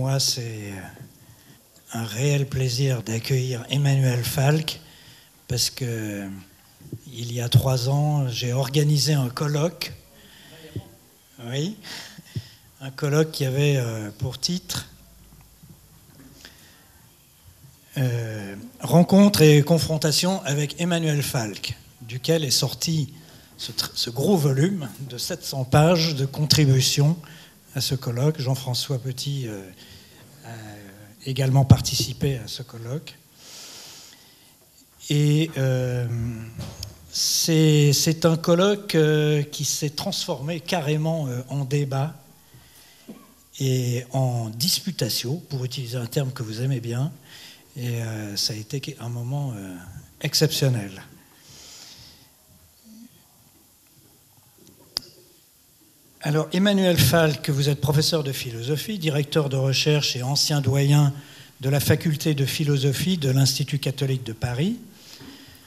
moi, c'est un réel plaisir d'accueillir Emmanuel Falck, parce que il y a 3 ans, j'ai organisé un colloque. Oui, un colloque qui avait pour titre Rencontre et confrontation avec Emmanuel Falck, duquel est sorti ce gros volume de 700 pages de contribution à ce colloque. Jean-François Petit a également participé à ce colloque. Et c'est un colloque qui s'est transformé carrément en débat et en disputatio, pour utiliser un terme que vous aimez bien. Et ça a été un moment exceptionnel. Alors, Emmanuel Falck, vous êtes professeur de philosophie, directeur de recherche et ancien doyen de la faculté de philosophie de l'Institut catholique de Paris,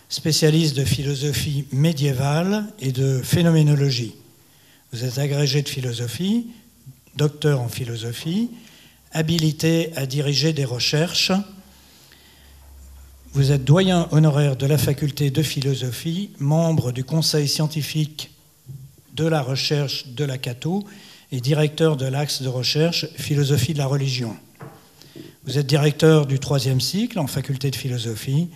spécialiste de philosophie médiévale et de phénoménologie. Vous êtes agrégé de philosophie, docteur en philosophie, habilité à diriger des recherches. Vous êtes doyen honoraire de la faculté de philosophie, membre du conseil scientifique de la recherche de la Cato et directeur de l'axe de recherche philosophie de la religion. Vous êtes directeur du 3e cycle en faculté de philosophie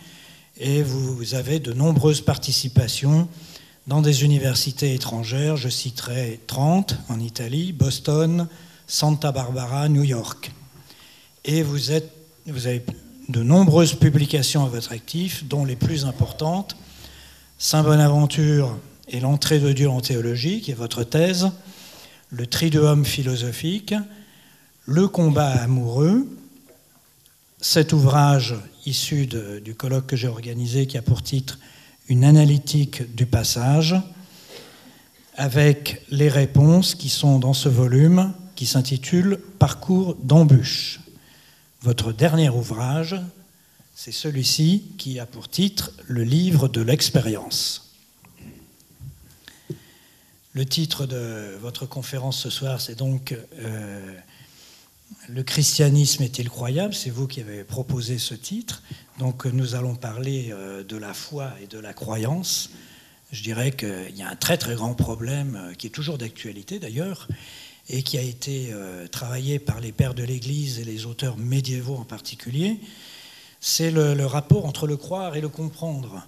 et vous avez de nombreuses participations dans des universités étrangères. Je citerai Trente en Italie, Boston, Santa Barbara, New York. Et vous avez de nombreuses publications à votre actif, dont les plus importantes, Saint Bonaventure et l'entrée de Dieu en théologie, qui est votre thèse, le Triduum philosophique, le combat amoureux, cet ouvrage issu du colloque que j'ai organisé qui a pour titre Une analytique du passage, avec les réponses qui sont dans ce volume qui s'intitule Parcours d'embûches. Votre dernier ouvrage, c'est celui-ci qui a pour titre Le livre de l'expérience. Le titre de votre conférence ce soir, c'est donc Le christianisme est-il croyable ? C'est vous qui avez proposé ce titre. Donc nous allons parler de la foi et de la croyance. Je dirais qu'il y a un très très grand problème qui est toujours d'actualité d'ailleurs et qui a été travaillé par les pères de l'Église et les auteurs médiévaux en particulier. C'est le rapport entre le croire et le comprendre.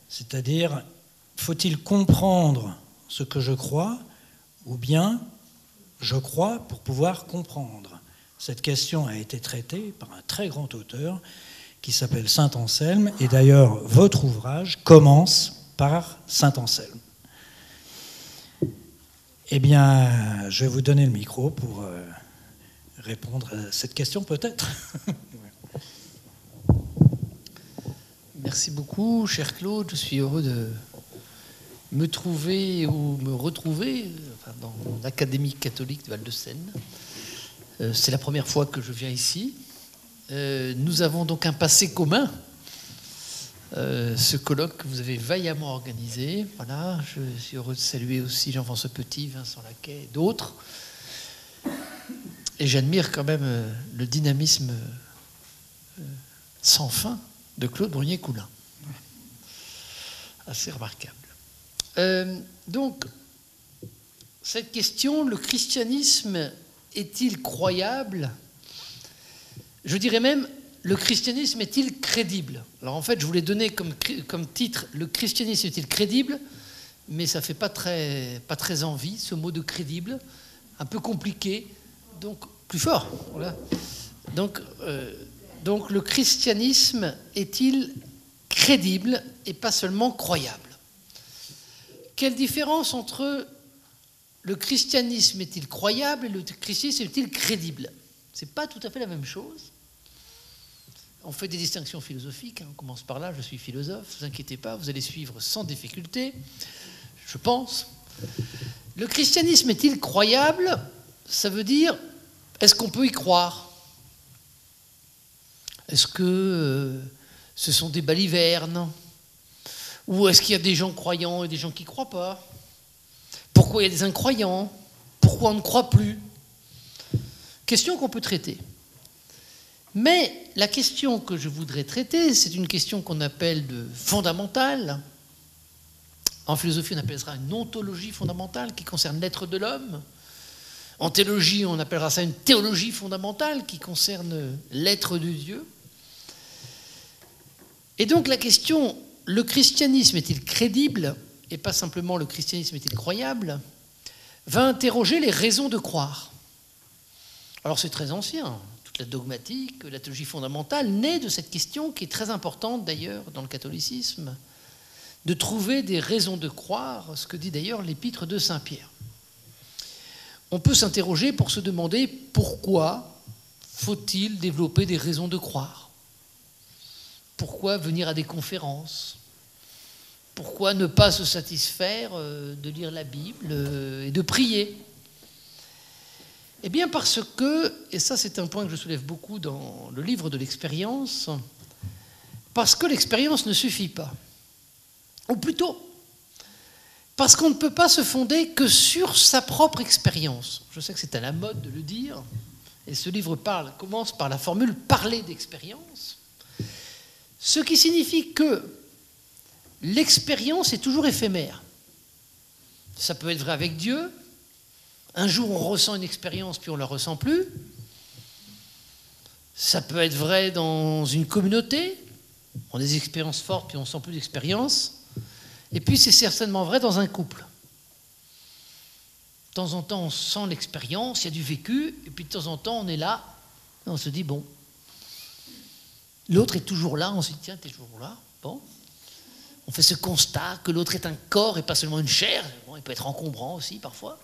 C'est-à-dire, faut-il comprendre ce que je crois, ou bien je crois pour pouvoir comprendre. Cette question a été traitée par un très grand auteur qui s'appelle Saint Anselme, et d'ailleurs votre ouvrage commence par Saint Anselme. Eh bien, je vais vous donner le micro pour répondre à cette question peut-être. Merci beaucoup, cher Claude. Je suis heureux de me trouver ou me retrouver dans l'Académie catholique de Val-de-Seine. C'est la première fois que je viens ici. Nous avons donc un passé commun. Ce colloque que vous avez vaillamment organisé. Voilà, je suis heureux de saluer aussi Jean-François Petit, Vincent Laquet et d'autres. Et j'admire quand même le dynamisme sans fin de Claude Brunier-Coulin. Assez remarquable. Donc, cette question, le christianisme est-il croyable ? Je dirais même, le christianisme est-il crédible ? Alors en fait, je voulais donner comme titre, le christianisme est-il crédible ? Mais ça ne fait pas très envie, ce mot de crédible, un peu compliqué, donc plus fort. Voilà. Donc le christianisme est-il crédible et pas seulement croyable ? Quelle différence entre le christianisme est-il croyable et le christianisme est-il crédible ? Ce n'est pas tout à fait la même chose. On fait des distinctions philosophiques, on commence par là, je suis philosophe, ne vous inquiétez pas, vous allez suivre sans difficulté, je pense. Le christianisme est-il croyable ? Ça veut dire, est-ce qu'on peut y croire ? Est-ce que ce sont des balivernes ? Ou est-ce qu'il y a des gens croyants et des gens qui ne croient pas ? Pourquoi il y a des incroyants ? Pourquoi on ne croit plus ? Question qu'on peut traiter. Mais la question que je voudrais traiter, c'est une question qu'on appelle de fondamentale. En philosophie, on appellera une ontologie fondamentale qui concerne l'être de l'homme. En théologie, on appellera ça une théologie fondamentale qui concerne l'être de Dieu. Et donc la question, le christianisme est-il crédible, et pas simplement le christianisme est-il croyable, va interroger les raisons de croire. Alors c'est très ancien, toute la dogmatique, la théologie fondamentale naît de cette question qui est très importante d'ailleurs dans le catholicisme, de trouver des raisons de croire, ce que dit d'ailleurs l'épître de Saint-Pierre. On peut s'interroger pour se demander pourquoi faut-il développer des raisons de croire? Pourquoi venir à des conférences? Pourquoi ne pas se satisfaire de lire la Bible et de prier? Eh bien parce que, et ça c'est un point que je soulève beaucoup dans le livre de l'expérience, parce que l'expérience ne suffit pas. Ou plutôt, parce qu'on ne peut pas se fonder que sur sa propre expérience. Je sais que c'est à la mode de le dire, et ce livre commence par la formule « parler d'expérience », ce qui signifie que l'expérience est toujours éphémère. Ça peut être vrai avec Dieu. Un jour, on ressent une expérience, puis on ne la ressent plus. Ça peut être vrai dans une communauté. On a des expériences fortes, puis on ne sent plus d'expérience. Et puis, c'est certainement vrai dans un couple. De temps en temps, on sent l'expérience, il y a du vécu, et puis de temps en temps, on est là, et on se dit, bon, l'autre est toujours là, on se dit, tiens, t'es toujours là, bon. On fait ce constat que l'autre est un corps et pas seulement une chair. Bon, il peut être encombrant aussi, parfois,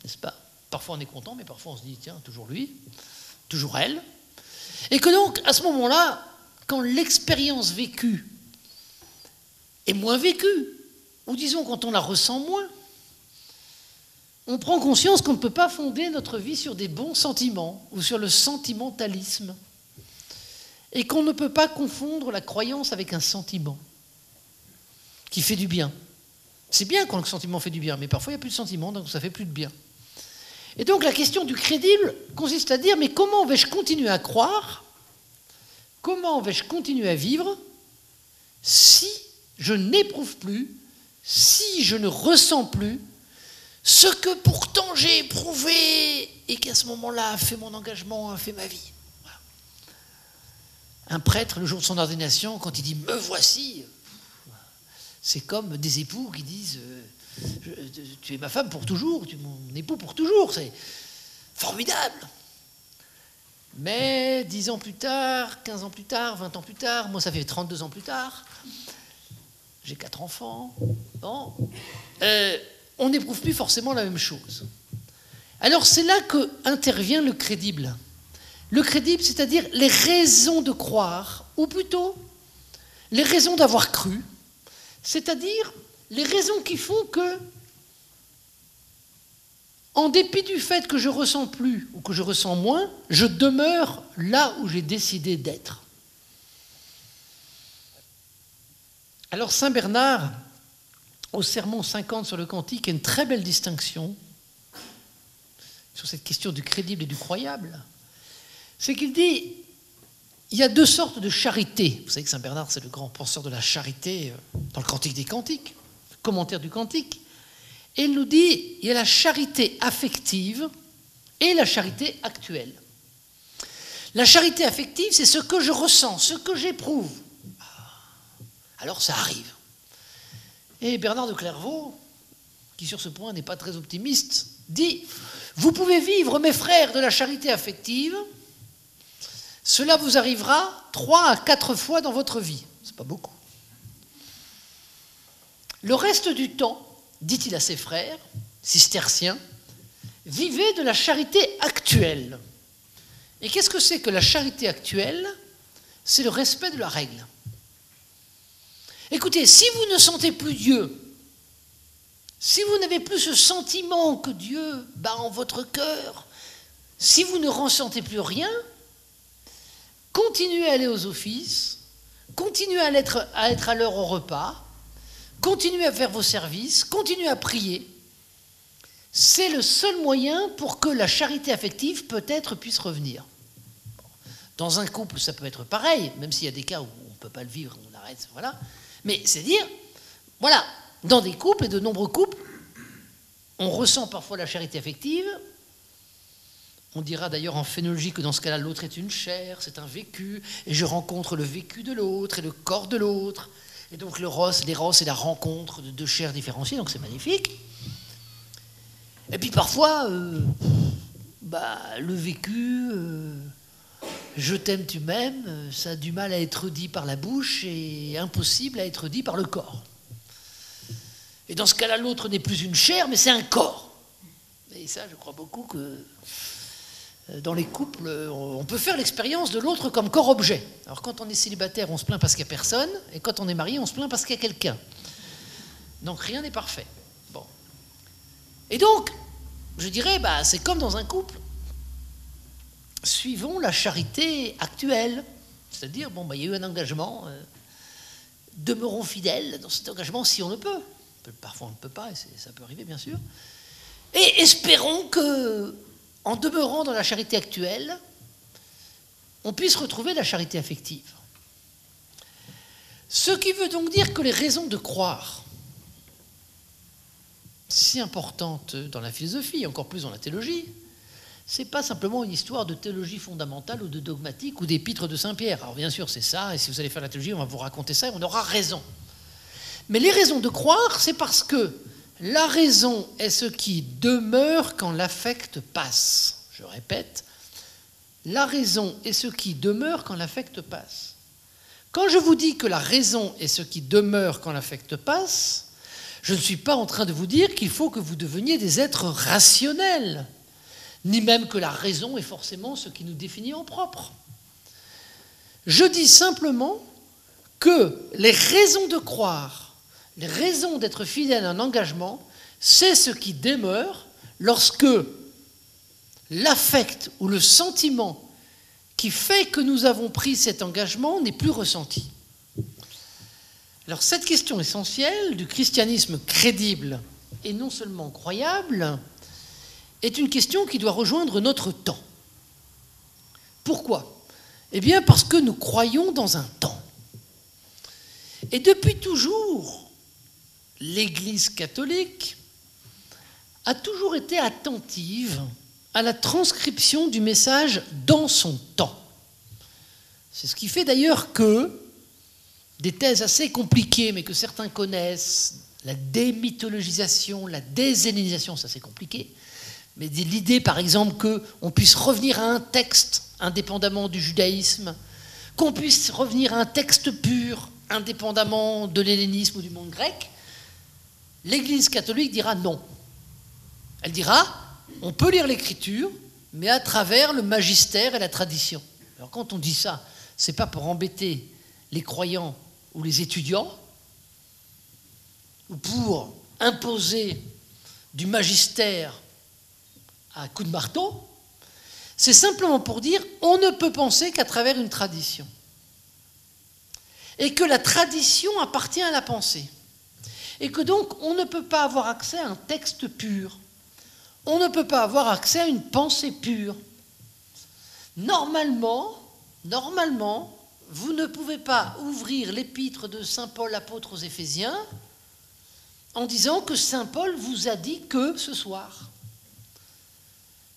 n'est-ce pas? Parfois, on est content, mais parfois, on se dit, tiens, toujours lui, toujours elle. Et que donc, à ce moment-là, quand l'expérience vécue est moins vécue, ou disons quand on la ressent moins, on prend conscience qu'on ne peut pas fonder notre vie sur des bons sentiments ou sur le sentimentalisme, et qu'on ne peut pas confondre la croyance avec un sentiment qui fait du bien. C'est bien quand le sentiment fait du bien, mais parfois il n'y a plus de sentiment, donc ça ne fait plus de bien. Et donc la question du crédible consiste à dire, mais comment vais-je continuer à croire? Comment vais-je continuer à vivre si je n'éprouve plus, si je ne ressens plus ce que pourtant j'ai éprouvé et qu'à ce moment-là a fait mon engagement, a fait ma vie? Voilà. Un prêtre, le jour de son ordination, quand il dit « me voici », c'est comme des époux qui disent « tu es ma femme pour toujours, tu es mon époux pour toujours », c'est formidable. Mais 10 ans plus tard, 15 ans plus tard, 20 ans plus tard, moi ça fait 32 ans plus tard, j'ai 4 enfants, bon, on n'éprouve plus forcément la même chose. Alors c'est là qu'intervient le crédible. Le crédible, c'est-à-dire les raisons de croire, ou plutôt les raisons d'avoir cru, c'est-à-dire les raisons qui font que, en dépit du fait que je ressens plus ou que je ressens moins, je demeure là où j'ai décidé d'être. Alors Saint Bernard, au sermon 50 sur le cantique, a une très belle distinction sur cette question du crédible et du croyable. C'est qu'il dit, il y a 2 sortes de charité. Vous savez que Saint Bernard, c'est le grand penseur de la charité dans le Cantique des Cantiques, le commentaire du Cantique. Et il nous dit, il y a la charité affective et la charité actuelle. La charité affective, c'est ce que je ressens, ce que j'éprouve. Alors ça arrive. Et Bernard de Clairvaux, qui sur ce point n'est pas très optimiste, dit, vous pouvez vivre, mes frères, de la charité affective, cela vous arrivera 3 à 4 fois dans votre vie. C'est pas beaucoup. Le reste du temps, dit-il à ses frères, cisterciens, vivez de la charité actuelle. Et qu'est-ce que c'est que la charité actuelle? C'est le respect de la règle. Écoutez, si vous ne sentez plus Dieu, si vous n'avez plus ce sentiment que Dieu bat en votre cœur, si vous ne ressentez plus rien, continuez à aller aux offices, continuez à être à l'heure au repas, continuez à faire vos services, continuez à prier. C'est le seul moyen pour que la charité affective, peut-être, puisse revenir. Dans un couple, ça peut être pareil, même s'il y a des cas où on ne peut pas le vivre, on arrête, voilà. Mais c'est dire, voilà, dans des couples et de nombreux couples, on ressent parfois la charité affective. On dira d'ailleurs en phénologie que dans ce cas-là, l'autre est une chair, c'est un vécu, et je rencontre le vécu de l'autre et le corps de l'autre. Et donc l'éros, c'est la rencontre de deux chairs différenciées, donc c'est magnifique. Et puis parfois, le vécu, je t'aime, tu m'aimes, ça a du mal à être dit par la bouche et impossible à être dit par le corps. Et dans ce cas-là, l'autre n'est plus une chair, mais c'est un corps. Et ça, je crois beaucoup que dans les couples, on peut faire l'expérience de l'autre comme corps-objet. Alors quand on est célibataire, on se plaint parce qu'il n'y a personne, et quand on est marié, on se plaint parce qu'il y a quelqu'un. Donc rien n'est parfait. Bon. Et donc, je dirais, c'est comme dans un couple. Suivons la charité actuelle. C'est-à-dire, il y a eu un engagement, demeurons fidèles dans cet engagement si on le peut. Parfois on ne peut pas, et ça peut arriver bien sûr. Et espérons que, en demeurant dans la charité actuelle, on puisse retrouver la charité affective. Ce qui veut donc dire que les raisons de croire, si importantes dans la philosophie, encore plus dans la théologie, ce n'est pas simplement une histoire de théologie fondamentale ou de dogmatique ou d'épître de Saint-Pierre. Alors bien sûr c'est ça, et si vous allez faire la théologie, on va vous raconter ça et on aura raison. Mais les raisons de croire, c'est parce que la raison est ce qui demeure quand l'affect passe. Je répète, la raison est ce qui demeure quand l'affect passe. Quand je vous dis que la raison est ce qui demeure quand l'affect passe, je ne suis pas en train de vous dire qu'il faut que vous deveniez des êtres rationnels, ni même que la raison est forcément ce qui nous définit en propre. Je dis simplement que les raisons de croire, les raisons d'être fidèle à un engagement, c'est ce qui demeure lorsque l'affect ou le sentiment qui fait que nous avons pris cet engagement n'est plus ressenti. Alors cette question essentielle du christianisme crédible et non seulement croyable est une question qui doit rejoindre notre temps. Pourquoi ? Eh bien parce que nous croyons dans un temps. Et depuis toujours, l'Église catholique a toujours été attentive à la transcription du message dans son temps. C'est ce qui fait d'ailleurs que des thèses assez compliquées, mais que certains connaissent, la démythologisation, la déhellénisation, ça c'est compliqué, mais l'idée par exemple qu'on puisse revenir à un texte indépendamment du judaïsme, qu'on puisse revenir à un texte pur indépendamment de l'hellénisme ou du monde grec, l'Église catholique dira non. Elle dira, on peut lire l'Écriture, mais à travers le magistère et la tradition. Alors quand on dit ça, c'est pas pour embêter les croyants ou les étudiants, ou pour imposer du magistère à coups de marteau, c'est simplement pour dire, on ne peut penser qu'à travers une tradition. Et que la tradition appartient à la pensée. Et que donc, on ne peut pas avoir accès à un texte pur. On ne peut pas avoir accès à une pensée pure. Normalement, vous ne pouvez pas ouvrir l'épître de saint Paul apôtre aux Éphésiens en disant que saint Paul vous a dit que ce soir.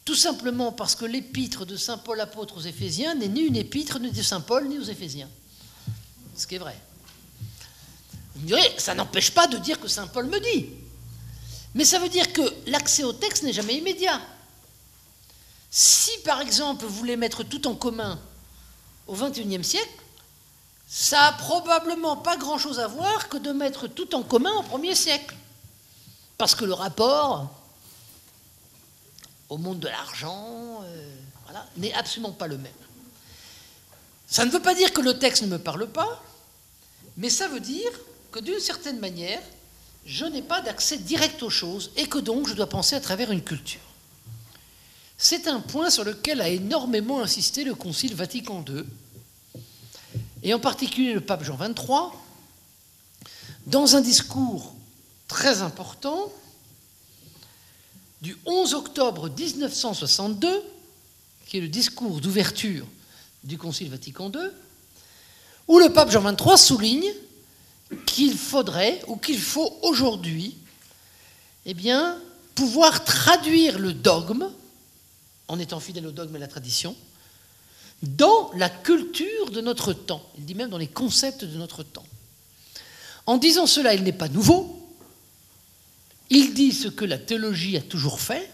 Tout simplement parce que l'épître de saint Paul apôtre aux Éphésiens n'est ni une épître ni de saint Paul ni aux Éphésiens. Ce qui est vrai. Vous me direz, ça n'empêche pas de dire que saint Paul me dit. Mais ça veut dire que l'accès au texte n'est jamais immédiat. Si, par exemple, vous voulez mettre tout en commun au XXIe siècle, ça n'a probablement pas grand-chose à voir que de mettre tout en commun au 1er siècle. Parce que le rapport au monde de l'argent n'est absolument pas le même. Ça ne veut pas dire que le texte ne me parle pas, mais ça veut dire que d'une certaine manière, je n'ai pas d'accès direct aux choses et que donc je dois penser à travers une culture. C'est un point sur lequel a énormément insisté le Concile Vatican II, et en particulier le pape Jean XXIII, dans un discours très important du 11 octobre 1962, qui est le discours d'ouverture du Concile Vatican II, où le pape Jean XXIII souligne qu'il faudrait, ou qu'il faut aujourd'hui, eh bien, pouvoir traduire le dogme, en étant fidèle au dogme et à la tradition, dans la culture de notre temps. Il dit même dans les concepts de notre temps. En disant cela, il n'est pas nouveau. Il dit ce que la théologie a toujours fait,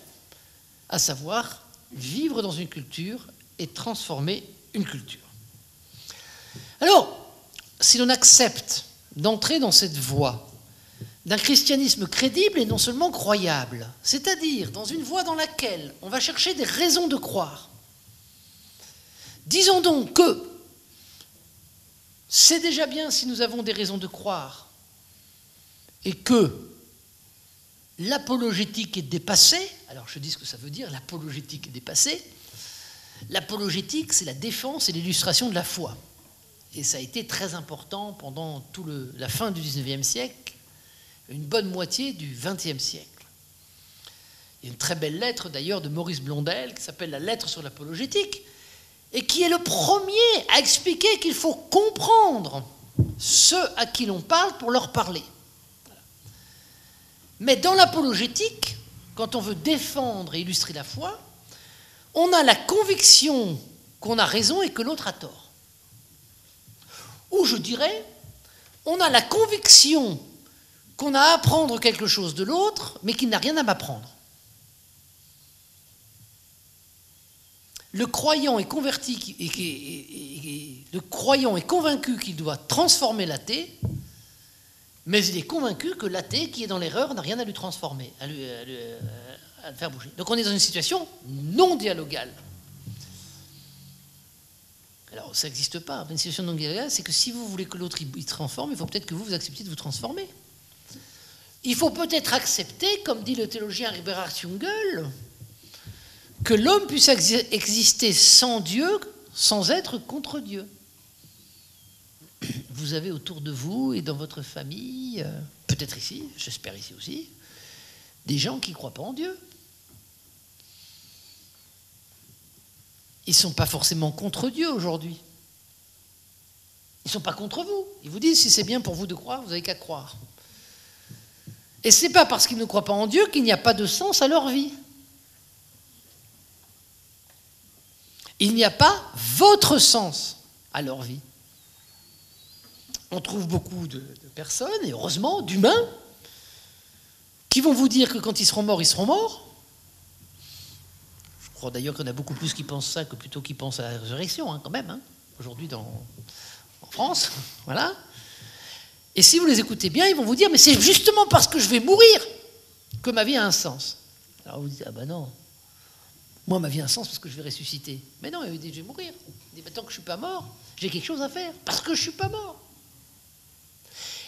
à savoir vivre dans une culture et transformer une culture. Alors, si l'on accepte d'entrer dans cette voie d'un christianisme crédible et non seulement croyable, c'est-à-dire dans une voie dans laquelle on va chercher des raisons de croire, disons donc que c'est déjà bien si nous avons des raisons de croire et que l'apologétique est dépassée. Alors je dis ce que ça veut dire, l'apologétique est dépassée. L'apologétique, c'est la défense et l'illustration de la foi. Et ça a été très important pendant la fin du XIXe siècle, une bonne moitié du XXe siècle. Il y a une très belle lettre d'ailleurs de Maurice Blondel qui s'appelle « La lettre sur l'apologétique » et qui est le premier à expliquer qu'il faut comprendre ceux à qui l'on parle pour leur parler. Mais dans l'apologétique, quand on veut défendre et illustrer la foi, on a la conviction qu'on a raison et que l'autre a tort. Ou je dirais, on a la conviction qu'on a à apprendre quelque chose de l'autre, mais qu'il n'a rien à m'apprendre. Le croyant est converti, le croyant est convaincu qu'il doit transformer l'athée, mais il est convaincu que l'athée qui est dans l'erreur n'a rien à lui transformer, à le faire bouger. Donc on est dans une situation non dialogale. Alors ça n'existe pas. Une situation non dialogale, c'est que si vous voulez que l'autre il transforme, il faut peut-être que vous acceptiez de vous transformer. Il faut peut-être accepter, comme dit le théologien Eberhard Jungel, que l'homme puisse exister sans Dieu, sans être contre Dieu. Vous avez autour de vous et dans votre famille, peut-être ici, j'espère ici aussi, des gens qui ne croient pas en Dieu. Ils ne sont pas forcément contre Dieu aujourd'hui. Ils ne sont pas contre vous. Ils vous disent, si c'est bien pour vous de croire, vous n'avez qu'à croire. Et ce n'est pas parce qu'ils ne croient pas en Dieu qu'il n'y a pas de sens à leur vie. Il n'y a pas votre sens à leur vie. On trouve beaucoup de personnes, et heureusement, d'humains, qui vont vous dire que quand ils seront morts, ils seront morts. Je crois d'ailleurs qu'il y en a beaucoup plus qui pensent ça que plutôt qui pensent à la résurrection, quand même, aujourd'hui en France. Voilà. Et si vous les écoutez bien, ils vont vous dire, mais c'est justement parce que je vais mourir que ma vie a un sens. Alors vous dites, ah ben non, moi ma vie a un sens parce que je vais ressusciter. Mais non, il dit, je vais mourir. Il dit, mais tant que je ne suis pas mort, j'ai quelque chose à faire, parce que je ne suis pas mort.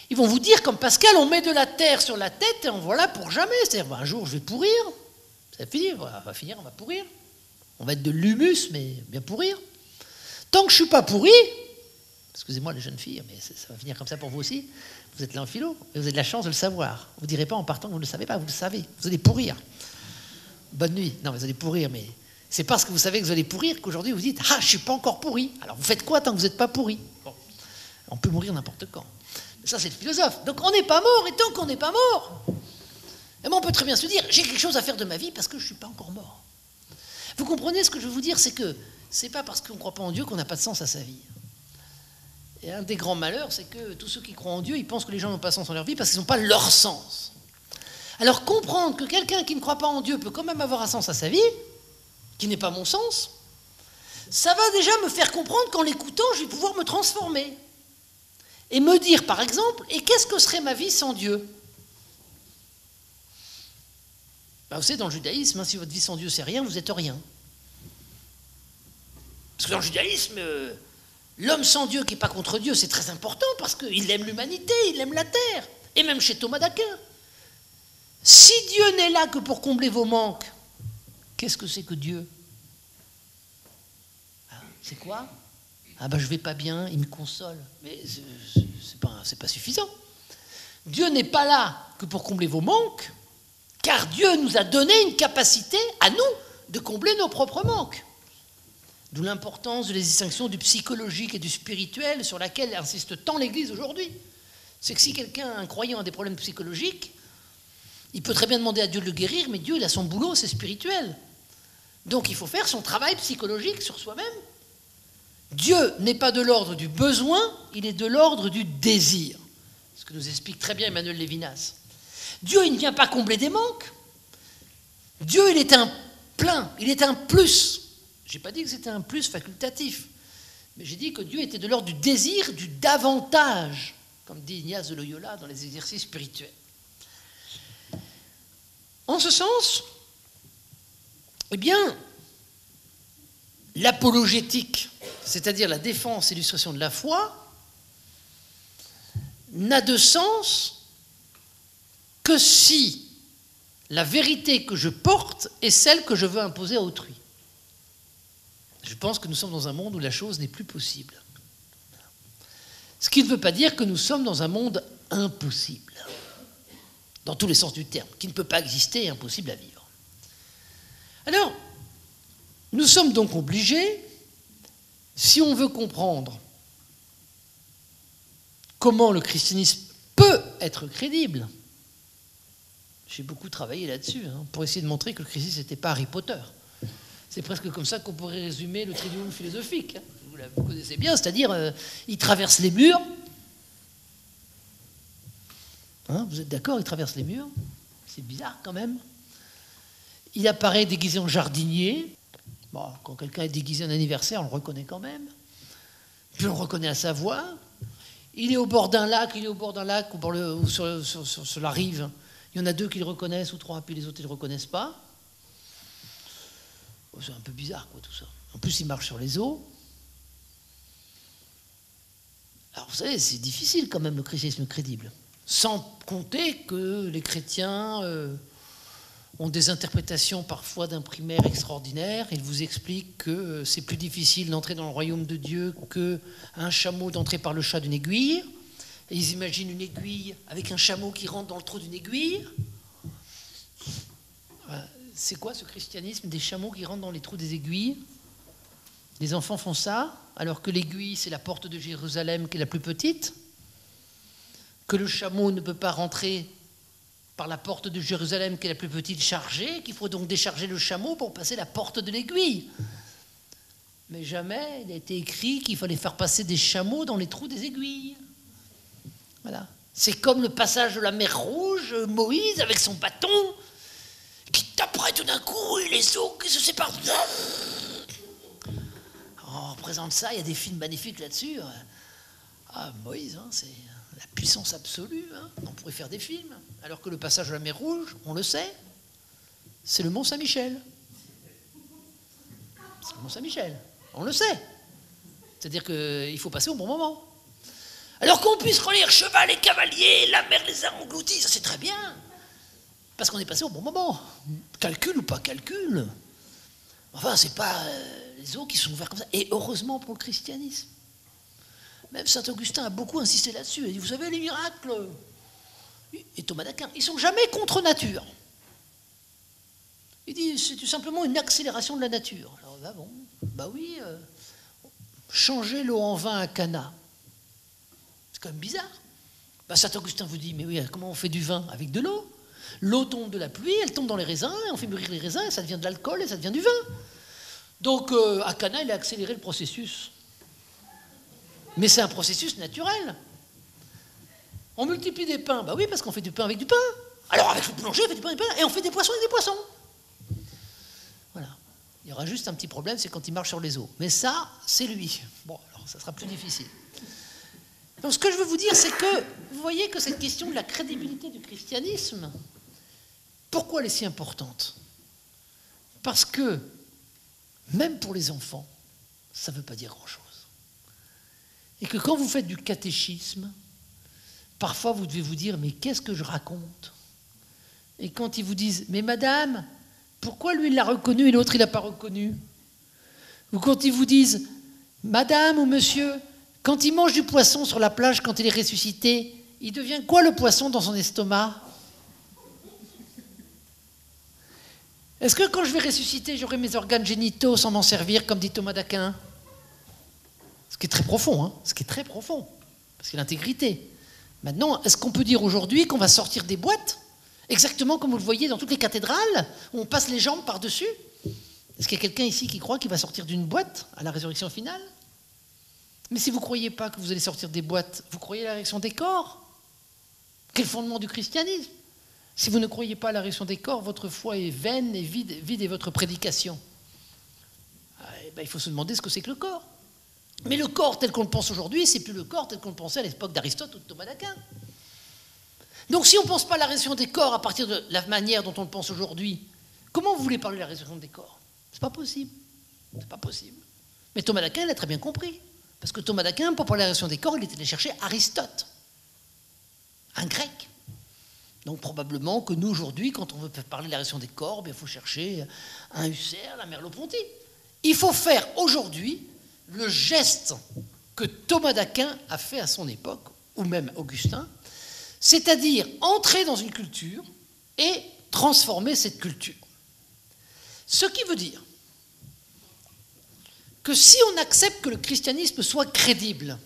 Ils vont vous dire, comme Pascal, on met de la terre sur la tête et on voilà pour jamais. C'est-à-dire, un jour, je vais pourrir, ça va finir, on va pourrir. On va être de l'humus, mais bien pourrir. Tant que je ne suis pas pourri, excusez-moi les jeunes filles, mais ça va finir comme ça pour vous aussi, vous êtes là en philo, et vous avez de la chance de le savoir. Vous ne direz pas en partant que vous ne le savez pas, vous le savez. Vous allez pourrir. Bonne nuit. Non, mais vous allez pourrir, mais c'est parce que vous savez que vous allez pourrir qu'aujourd'hui vous dites, ah, je ne suis pas encore pourri. Alors vous faites quoi tant que vous n'êtes pas pourri? Bon. On peut mourir n'importe quand. Ça, c'est le philosophe. Donc on n'est pas mort, et tant qu'on n'est pas mort, et moi, on peut très bien se dire, j'ai quelque chose à faire de ma vie parce que je ne suis pas encore mort. Vous comprenez ce que je veux vous dire, c'est que ce n'est pas parce qu'on ne croit pas en Dieu qu'on n'a pas de sens à sa vie. Et un des grands malheurs, c'est que tous ceux qui croient en Dieu, ils pensent que les gens n'ont pas de sens en leur vie parce qu'ils n'ont pas leur sens. Alors comprendre que quelqu'un qui ne croit pas en Dieu peut quand même avoir un sens à sa vie, qui n'est pas mon sens, ça va déjà me faire comprendre qu'en l'écoutant, je vais pouvoir me transformer. Et me dire, par exemple, et qu'est-ce que serait ma vie sans Dieu? Ben, vous savez, dans le judaïsme, si votre vie sans Dieu, c'est rien, vous n'êtes rien. Parce que dans le judaïsme, l'homme sans Dieu qui n'est pas contre Dieu, c'est très important parce qu'il aime l'humanité, il aime la terre. Et même chez Thomas d'Aquin. Si Dieu n'est là que pour combler vos manques, qu'est-ce que c'est que Dieu? C'est quoi? Ah ben je vais pas bien, il me console. Mais c'est pas suffisant. Dieu n'est pas là que pour combler vos manques, car Dieu nous a donné une capacité à nous de combler nos propres manques. D'où l'importance de la distinction du psychologique et du spirituel sur laquelle insiste tant l'Église aujourd'hui. C'est que si quelqu'un, un croyant, a des problèmes psychologiques, il peut très bien demander à Dieu de le guérir, mais Dieu, il a son boulot, c'est spirituel. Donc il faut faire son travail psychologique sur soi-même. Dieu n'est pas de l'ordre du besoin, il est de l'ordre du désir. Ce que nous explique très bien Emmanuel Lévinas. Dieu, il ne vient pas combler des manques. Dieu, il est un plein, il est un plus. Je n'ai pas dit que c'était un plus facultatif, mais j'ai dit que Dieu était de l'ordre du désir, du davantage, comme dit Ignace de Loyola dans les exercices spirituels. En ce sens, eh bien, l'apologétique, c'est-à-dire la défense et l'illustration de la foi, n'a de sens que si la vérité que je porte est celle que je veux imposer à autrui. Je pense que nous sommes dans un monde où la chose n'est plus possible. Ce qui ne veut pas dire que nous sommes dans un monde impossible, dans tous les sens du terme, qui ne peut pas exister et impossible à vivre. Alors, nous sommes donc obligés, si on veut comprendre comment le christianisme peut être crédible, j'ai beaucoup travaillé là-dessus, pour essayer de montrer que le christianisme n'était pas Harry Potter. C'est presque comme ça qu'on pourrait résumer le trivium philosophique. Vous connaissez bien, c'est-à-dire, il traverse les murs. Vous êtes d'accord, il traverse les murs. C'est bizarre quand même. Il apparaît déguisé en jardinier. Bon, quand quelqu'un est déguisé en anniversaire, on le reconnaît quand même. Puis on le reconnaît à sa voix. Il est au bord d'un lac, ou sur la rive. Il y en a 2 qui le reconnaissent, ou 3, puis les autres ne le reconnaissent pas. C'est un peu bizarre, quoi, tout ça. En plus, il marche sur les eaux. Alors, vous savez, c'est difficile quand même, le christianisme crédible. Sans compter que les chrétiens ont des interprétations parfois d'un primaire extraordinaire. Ils vous expliquent que c'est plus difficile d'entrer dans le royaume de Dieu qu'un chameau d'entrer par le chat d'une aiguille. Et ils imaginent une aiguille avec un chameau qui rentre dans le trou d'une aiguille. C'est quoi ce christianisme des chameaux qui rentrent dans les trous des aiguilles? Les enfants font ça, alors que l'aiguille, c'est la porte de Jérusalem qui est la plus petite, que le chameau ne peut pas rentrer par la porte de Jérusalem qui est la plus petite chargée, qu'il faut donc décharger le chameau pour passer la porte de l'aiguille. Mais jamais il a été écrit qu'il fallait faire passer des chameaux dans les trous des aiguilles. Voilà. C'est comme le passage de la mer Rouge, Moïse avec son bâton, qui taperait tout d'un coup et les eaux qui se séparent. On représente ça, il y a des films magnifiques là-dessus. Moïse, c'est la puissance absolue. On pourrait faire des films. Alors que le passage de la mer Rouge, on le sait, c'est le Mont Saint-Michel. C'est le Mont Saint-Michel, on le sait. C'est-à-dire qu'il faut passer au bon moment. Alors qu'on puisse relire cheval et cavalier, la mer les a engloutis, ça c'est très bien. Parce qu'on est passé au bon moment. Calcul ou pas calcul. Enfin, c'est pas les eaux qui sont ouvertes comme ça. Et heureusement pour le christianisme. Même saint Augustin a beaucoup insisté là-dessus. Il dit, vous savez, les miracles, et Thomas d'Aquin, ils sont jamais contre nature. Il dit, c'est tout simplement une accélération de la nature. Alors là, bon, bah oui, changer l'eau en vin à Cana. C'est quand même bizarre. Saint Augustin vous dit, mais oui, comment on fait du vin? Avec de l'eau. L'eau tombe de la pluie, elle tombe dans les raisins, et on fait mûrir les raisins, et ça devient de l'alcool, et ça devient du vin. Donc, à Cana, il a accéléré le processus. Mais c'est un processus naturel. On multiplie des pains. Bah oui, parce qu'on fait du pain avec du pain. Alors, avec le boulanger, on fait du pain avec du pain, et on fait des poissons avec des poissons. Voilà. Il y aura juste un petit problème, c'est quand il marche sur les eaux. Mais ça, c'est lui. Bon, alors, ça sera plus difficile. Donc, ce que je veux vous dire, c'est que, vous voyez que cette question de la crédibilité du christianisme, pourquoi elle est si importante? Parce que, même pour les enfants, ça ne veut pas dire grand-chose. Et que quand vous faites du catéchisme, parfois vous devez vous dire, mais qu'est-ce que je raconte? Et quand ils vous disent, mais madame, pourquoi lui il l'a reconnu et l'autre il l'a pas reconnu? Ou quand ils vous disent, madame ou monsieur, quand il mange du poisson sur la plage, quand il est ressuscité, il devient quoi le poisson dans son estomac? Est-ce que quand je vais ressusciter, j'aurai mes organes génitaux sans m'en servir, comme dit Thomas d'Aquin? Ce qui est très profond, hein, ce qui est très profond, parce qu'il y a l'intégrité. Maintenant, est-ce qu'on peut dire aujourd'hui qu'on va sortir des boîtes, exactement comme vous le voyez dans toutes les cathédrales, où on passe les jambes par-dessus? Est-ce qu'il y a quelqu'un ici qui croit qu'il va sortir d'une boîte à la résurrection finale? Mais si vous ne croyez pas que vous allez sortir des boîtes, vous croyez à la résurrection des corps? Quel fondement du christianisme? Si vous ne croyez pas à la résurrection des corps, votre foi est vaine et vide est votre prédication. Il faut se demander ce que c'est que le corps. Mais le corps tel qu'on le pense aujourd'hui, c'est plus le corps tel qu'on le pensait à l'époque d'Aristote ou de Thomas d'Aquin. Donc si on ne pense pas à la résurrection des corps à partir de la manière dont on le pense aujourd'hui, comment vous voulez parler de la résurrection des corps? C'est pas possible. C'est pas possible. Mais Thomas d'Aquin l'a très bien compris. Parce que Thomas d'Aquin, pour parler de la résurrection des corps, il était allé chercher Aristote, un grec. Donc probablement que nous, aujourd'hui, quand on veut parler de la résurrection des corps, il faut chercher un Husserl, un Merleau-Ponty. Il faut faire aujourd'hui le geste que Thomas d'Aquin a fait à son époque, ou même Augustin, c'est-à-dire entrer dans une culture et transformer cette culture. Ce qui veut dire que si on accepte que le christianisme soit crédible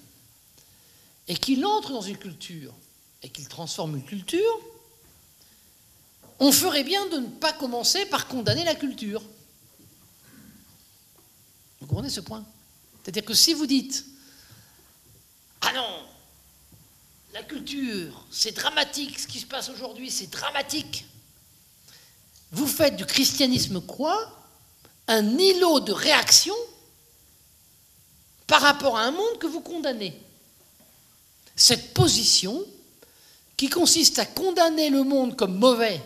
et qu'il entre dans une culture et qu'il transforme une culture, on ferait bien de ne pas commencer par condamner la culture. Vous comprenez ce point? C'est-à-dire que si vous dites « Ah non, la culture, c'est dramatique, ce qui se passe aujourd'hui, c'est dramatique », vous faites du christianisme quoi? Un îlot de réaction par rapport à un monde que vous condamnez. Cette position qui consiste à condamner le monde comme mauvais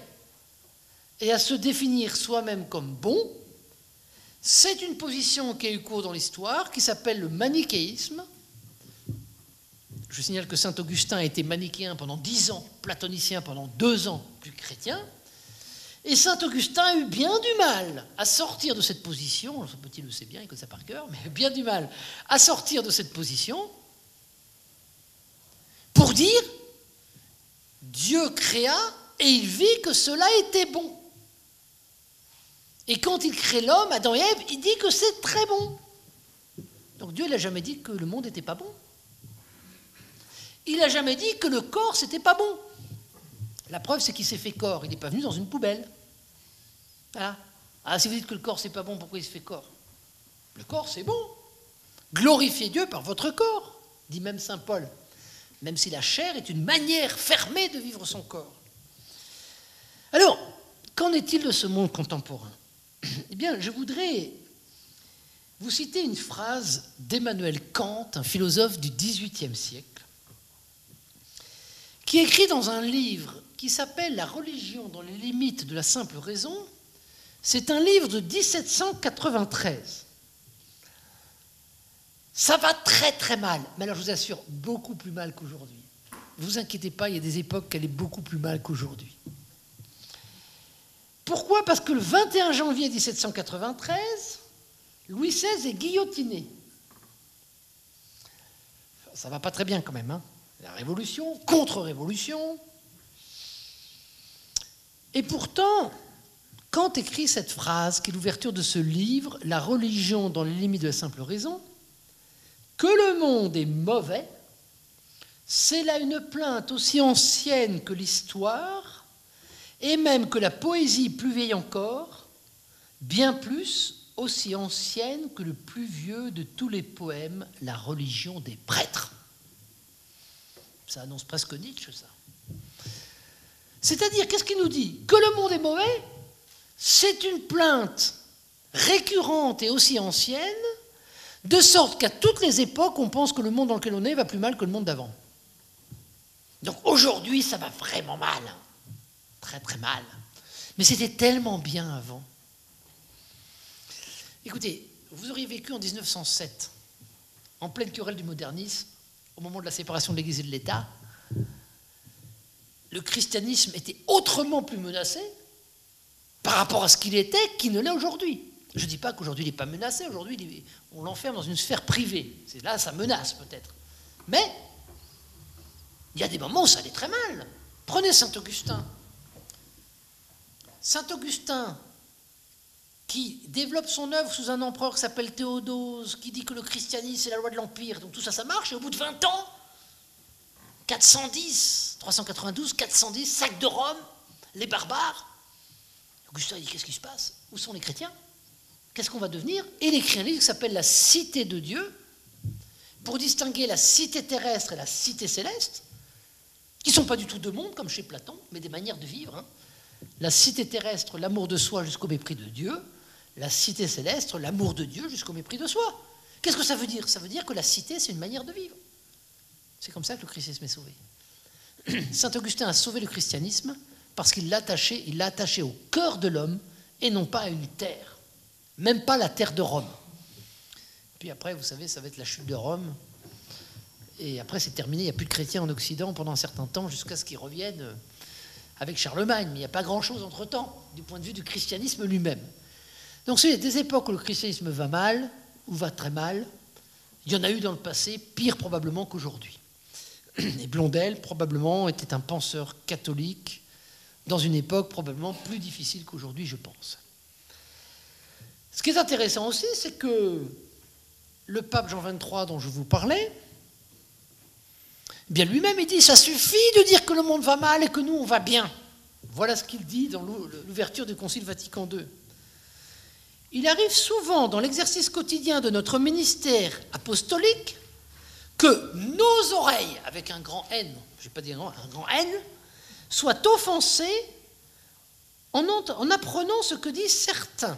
et à se définir soi-même comme bon, c'est une position qui a eu cours dans l'histoire, qui s'appelle le manichéisme. Je signale que saint Augustin a été manichéen pendant 10 ans, platonicien pendant 2 ans, puis chrétien. Et saint Augustin a eu bien du mal à sortir de cette position, ce petit le sait bien, il connaît ça par cœur, mais bien du mal à sortir de cette position pour dire Dieu créa et il vit que cela était bon. Et quand il crée l'homme, Adam et Ève, il dit que c'est très bon. Donc Dieu n'a jamais dit que le monde n'était pas bon. Il n'a jamais dit que le corps, c'était pas bon. La preuve, c'est qu'il s'est fait corps. Il n'est pas venu dans une poubelle. Voilà. Ah, si vous dites que le corps, c'est pas bon, pourquoi il se fait corps? Le corps, c'est bon. Glorifiez Dieu par votre corps, dit même saint Paul. Même si la chair est une manière fermée de vivre son corps. Alors, qu'en est-il de ce monde contemporain? Eh bien, je voudrais vous citer une phrase d'Emmanuel Kant, un philosophe du XVIIIe siècle, qui écrit dans un livre qui s'appelle « La religion dans les limites de la simple raison ». C'est un livre de 1793. Ça va très très mal, mais alors je vous assure, beaucoup plus mal qu'aujourd'hui. Ne vous inquiétez pas, il y a des époques qu'elle est beaucoup plus mal qu'aujourd'hui. Pourquoi? Parce que le 21 janvier 1793, Louis XVI est guillotiné. Ça ne va pas très bien quand même, hein. La révolution, contre-révolution. Et pourtant, Kant écrit cette phrase, qui est l'ouverture de ce livre, « La religion dans les limites de la simple raison », que le monde est mauvais, c'est là une plainte aussi ancienne que l'histoire, et même que la poésie plus vieille encore, bien plus aussi ancienne que le plus vieux de tous les poèmes, la religion des prêtres. Ça annonce presque Nietzsche, ça. C'est-à-dire, qu'est-ce qu'il nous dit? Que le monde est mauvais, c'est une plainte récurrente et aussi ancienne, de sorte qu'à toutes les époques, on pense que le monde dans lequel on est va plus mal que le monde d'avant. Donc aujourd'hui, ça va vraiment mal. Très très mal. Mais c'était tellement bien avant. Écoutez, vous auriez vécu en 1907, en pleine querelle du modernisme, au moment de la séparation de l'Église et de l'État. Le christianisme était autrement plus menacé par rapport à ce qu'il était qu'il ne l'est aujourd'hui. Je ne dis pas qu'aujourd'hui il n'est pas menacé, aujourd'hui on l'enferme dans une sphère privée. C'est là, ça menace peut-être. Mais il y a des moments où ça allait très mal. Prenez Saint Augustin. Saint Augustin qui développe son œuvre sous un empereur qui s'appelle Théodose, qui dit que le christianisme c'est la loi de l'Empire, donc tout ça, ça marche, et au bout de 20 ans, 410, 392, 410, sac de Rome, les barbares. Augustin dit, qu'est-ce qui se passe? Où sont les chrétiens? Qu'est-ce qu'on va devenir? Et il écrit un livre qui s'appelle La Cité de Dieu, pour distinguer la cité terrestre et la cité céleste, qui ne sont pas du tout deux mondes, comme chez Platon, mais des manières de vivre. Hein. La cité terrestre, l'amour de soi jusqu'au mépris de Dieu. La cité céleste, l'amour de Dieu jusqu'au mépris de soi. Qu'est-ce que ça veut dire? Ça veut dire que la cité, c'est une manière de vivre. C'est comme ça que le christianisme est sauvé. Saint Augustin a sauvé le christianisme parce qu'il l'a attaché au cœur de l'homme et non pas à une terre. Même pas la terre de Rome. Puis après, vous savez, ça va être la chute de Rome. Et après, c'est terminé. Il n'y a plus de chrétiens en Occident pendant un certain temps, jusqu'à ce qu'ils reviennent avec Charlemagne. Mais il n'y a pas grand-chose entre-temps, du point de vue du christianisme lui-même. Donc, c'est des époques où le christianisme va mal, ou va très mal. Il y en a eu dans le passé, pire probablement qu'aujourd'hui. Et Blondel, probablement, était un penseur catholique dans une époque probablement plus difficile qu'aujourd'hui, je pense. Ce qui est intéressant aussi, c'est que le pape Jean XXIII, dont je vous parlais, eh bien lui-même, il dit, ça suffit de dire que le monde va mal et que nous, on va bien. Voilà ce qu'il dit dans l'ouverture du Concile Vatican II. Il arrive souvent dans l'exercice quotidien de notre ministère apostolique que nos oreilles, avec un grand N, je ne vais pas dire un grand N, soient offensées en apprenant ce que disent certains,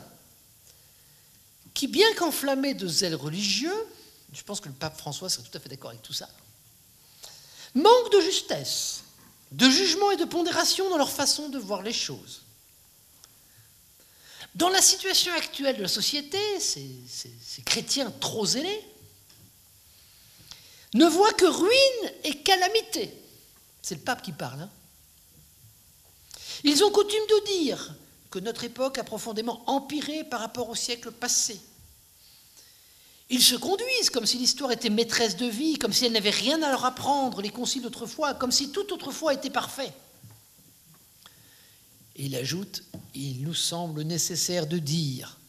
qui, bien qu'enflammés de zèle religieux, je pense que le pape François serait tout à fait d'accord avec tout ça, manquent de justesse, de jugement et de pondération dans leur façon de voir les choses. Dans la situation actuelle de la société, ces chrétiens trop zélés ne voient que ruine et calamité. C'est le pape qui parle. Hein. Ils ont coutume de dire que notre époque a profondément empiré par rapport au siècle passé. Ils se conduisent comme si l'histoire était maîtresse de vie, comme si elle n'avait rien à leur apprendre, les conciles d'autrefois, comme si tout autrefois était parfait. Et il ajoute, il nous semble nécessaire de dire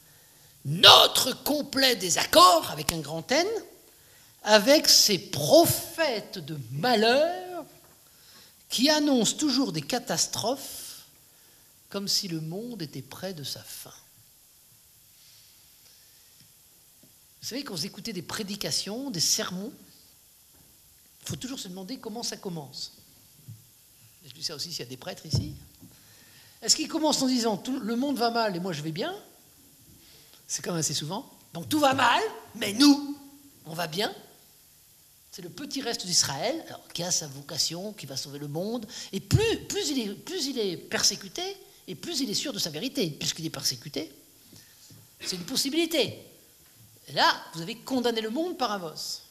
notre complet désaccord, avec un grand N, avec ces prophètes de malheur qui annoncent toujours des catastrophes comme si le monde était près de sa fin. Vous savez, quand vous écoutez des prédications, des sermons, il faut toujours se demander comment ça commence. Je dis ça aussi s'il y a des prêtres ici. Est-ce qu'ils commencent en disant « le monde va mal et moi je vais bien » C'est quand même assez souvent. Donc tout va mal, mais nous, on va bien. C'est le petit reste d'Israël qui a sa vocation, qui va sauver le monde. Et plus il est persécuté, et plus il est sûr de sa vérité. Puisqu'il est persécuté, c'est une possibilité. Et là, vous avez condamné le monde par avance.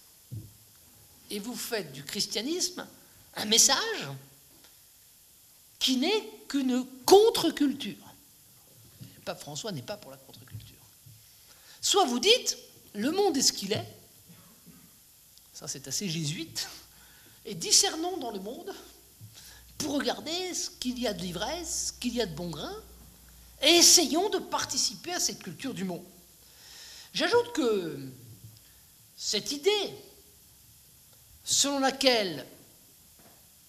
Et vous faites du christianisme un message qui n'est qu'une contre-culture. Le pape François n'est pas pour la contre-culture. Soit vous dites, le monde est ce qu'il est, ça c'est assez jésuite, et discernons dans le monde pour regarder ce qu'il y a de l'ivresse, ce qu'il y a de bon grain, et essayons de participer à cette culture du monde. J'ajoute que cette idée selon laquelle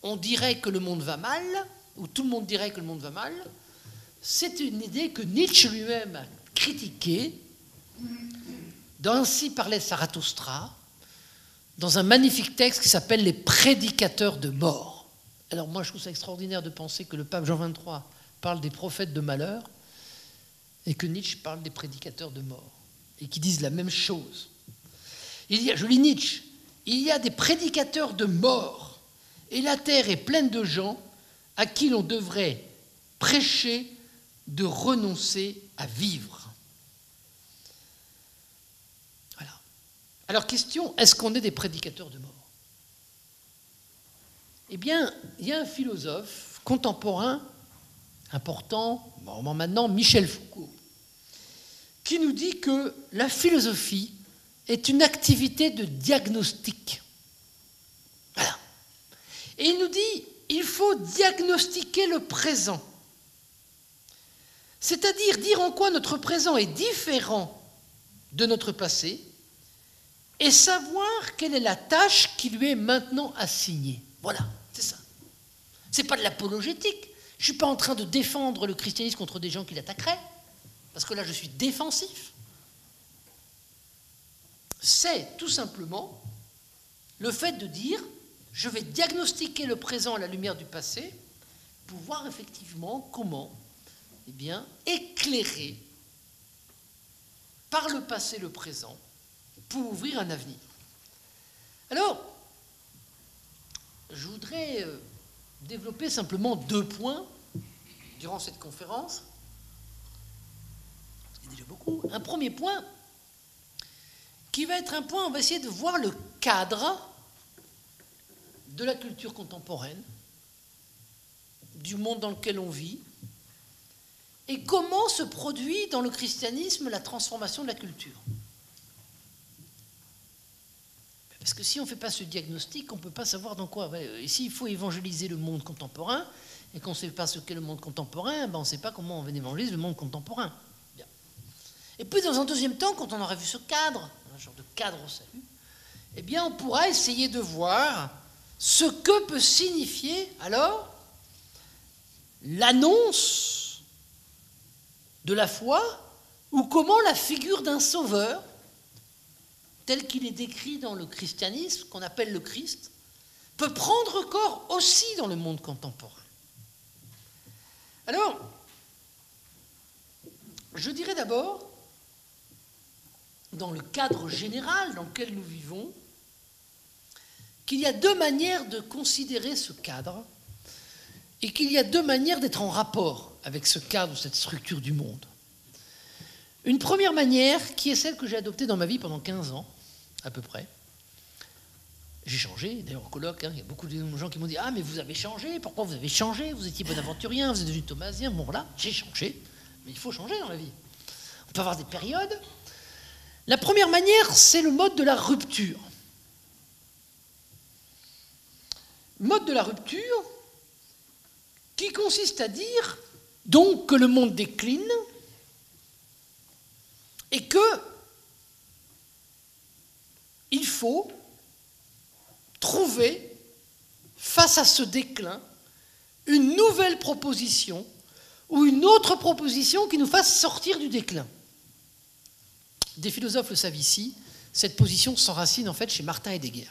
on dirait que le monde va mal, ou tout le monde dirait que le monde va mal, c'est une idée que Nietzsche lui-même a critiquée, d'Ainsi parlait Zarathustra, dans un magnifique texte qui s'appelle « Les prédicateurs de mort ». Alors moi je trouve ça extraordinaire de penser que le pape Jean XXIII parle des prophètes de malheur et que Nietzsche parle des prédicateurs de mort, et qui disent la même chose. Je lis Nietzsche, il y a des prédicateurs de mort, et la terre est pleine de gens à qui l'on devrait prêcher de renoncer à vivre. Voilà. Alors question, est-ce qu'on est des prédicateurs de mort? Eh bien, il y a un philosophe contemporain important, maintenant, Michel Foucault, qui nous dit que la philosophie est une activité de diagnostic. Voilà. Et il nous dit, il faut diagnostiquer le présent. C'est-à-dire dire en quoi notre présent est différent de notre passé et savoir quelle est la tâche qui lui est maintenant assignée. Voilà, c'est ça. Ce n'est pas de l'apologétique. Je ne suis pas en train de défendre le christianisme contre des gens qui l'attaqueraient, parce que là, je suis défensif. C'est tout simplement le fait de dire, je vais diagnostiquer le présent à la lumière du passé pour voir effectivement comment, eh bien, éclairer par le passé le présent pour ouvrir un avenir. Alors, je voudrais développer simplement 2 points durant cette conférence. C'est déjà beaucoup. Un premier point qui va être un point, on va essayer de voir le cadre de la culture contemporaine, du monde dans lequel on vit, et comment se produit dans le christianisme la transformation de la culture. Parce que si on ne fait pas ce diagnostic, on ne peut pas savoir dans quoi. Ici, il faut évangéliser le monde contemporain, et qu'on ne sait pas ce qu'est le monde contemporain, on ne sait pas comment on va évangéliser le monde contemporain. Bien. Et puis, dans un deuxième temps, quand on aura vu ce cadre, un genre de cadre au salut, eh bien, on pourra essayer de voir ce que peut signifier, alors, l'annonce de la foi, ou comment la figure d'un sauveur, tel qu'il est décrit dans le christianisme, qu'on appelle le Christ, peut prendre corps aussi dans le monde contemporain. Alors, je dirais d'abord, dans le cadre général dans lequel nous vivons, qu'il y a 2 manières de considérer ce cadre et qu'il y a 2 manières d'être en rapport avec ce cadre, cette structure du monde. Une première manière, qui est celle que j'ai adoptée dans ma vie pendant 15 ans, à peu près. J'ai changé, d'ailleurs au colloque, il y a beaucoup de gens qui m'ont dit « Ah, mais vous avez changé, pourquoi vous avez changé? Vous étiez bonaventurien, vous êtes devenu thomasien. » Bon, voilà, j'ai changé, mais il faut changer dans la vie. On peut avoir des périodes. La première manière, c'est le mode de la rupture. Mode de la rupture qui consiste à dire donc que le monde décline et que il faut trouver, face à ce déclin, une nouvelle proposition ou une autre proposition qui nous fasse sortir du déclin. Des philosophes le savent ici, cette position s'enracine en fait chez Martin Heidegger.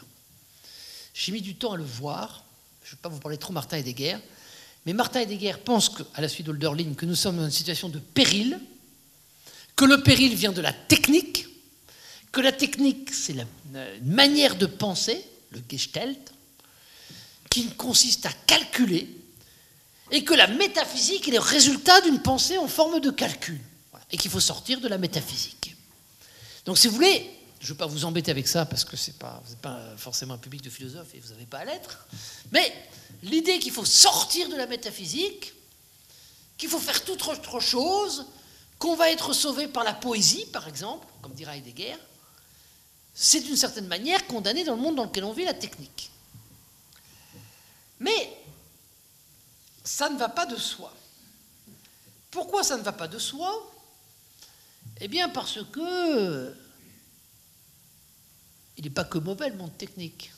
J'ai mis du temps à le voir, je ne vais pas vous parler trop Martin Heidegger, mais Martin Heidegger pense qu'à la suite d'Hölderlin, que nous sommes dans une situation de péril, que le péril vient de la technique, que la technique, c'est la manière de penser, le Gestalt, qui consiste à calculer, et que la métaphysique est le résultat d'une pensée en forme de calcul, voilà, et qu'il faut sortir de la métaphysique. Donc, si vous voulez, je ne vais pas vous embêter avec ça, parce que vous n'êtes pas forcément un public de philosophes, et vous n'avez pas à l'être, mais l'idée qu'il faut sortir de la métaphysique, qu'il faut faire toute autre chose, qu'on va être sauvé par la poésie, par exemple, comme dira Heidegger, c'est d'une certaine manière condamné dans le monde dans lequel on vit la technique. Mais ça ne va pas de soi. Pourquoi ça ne va pas de soi? Eh bien parce que il n'est pas que mauvais le monde technique.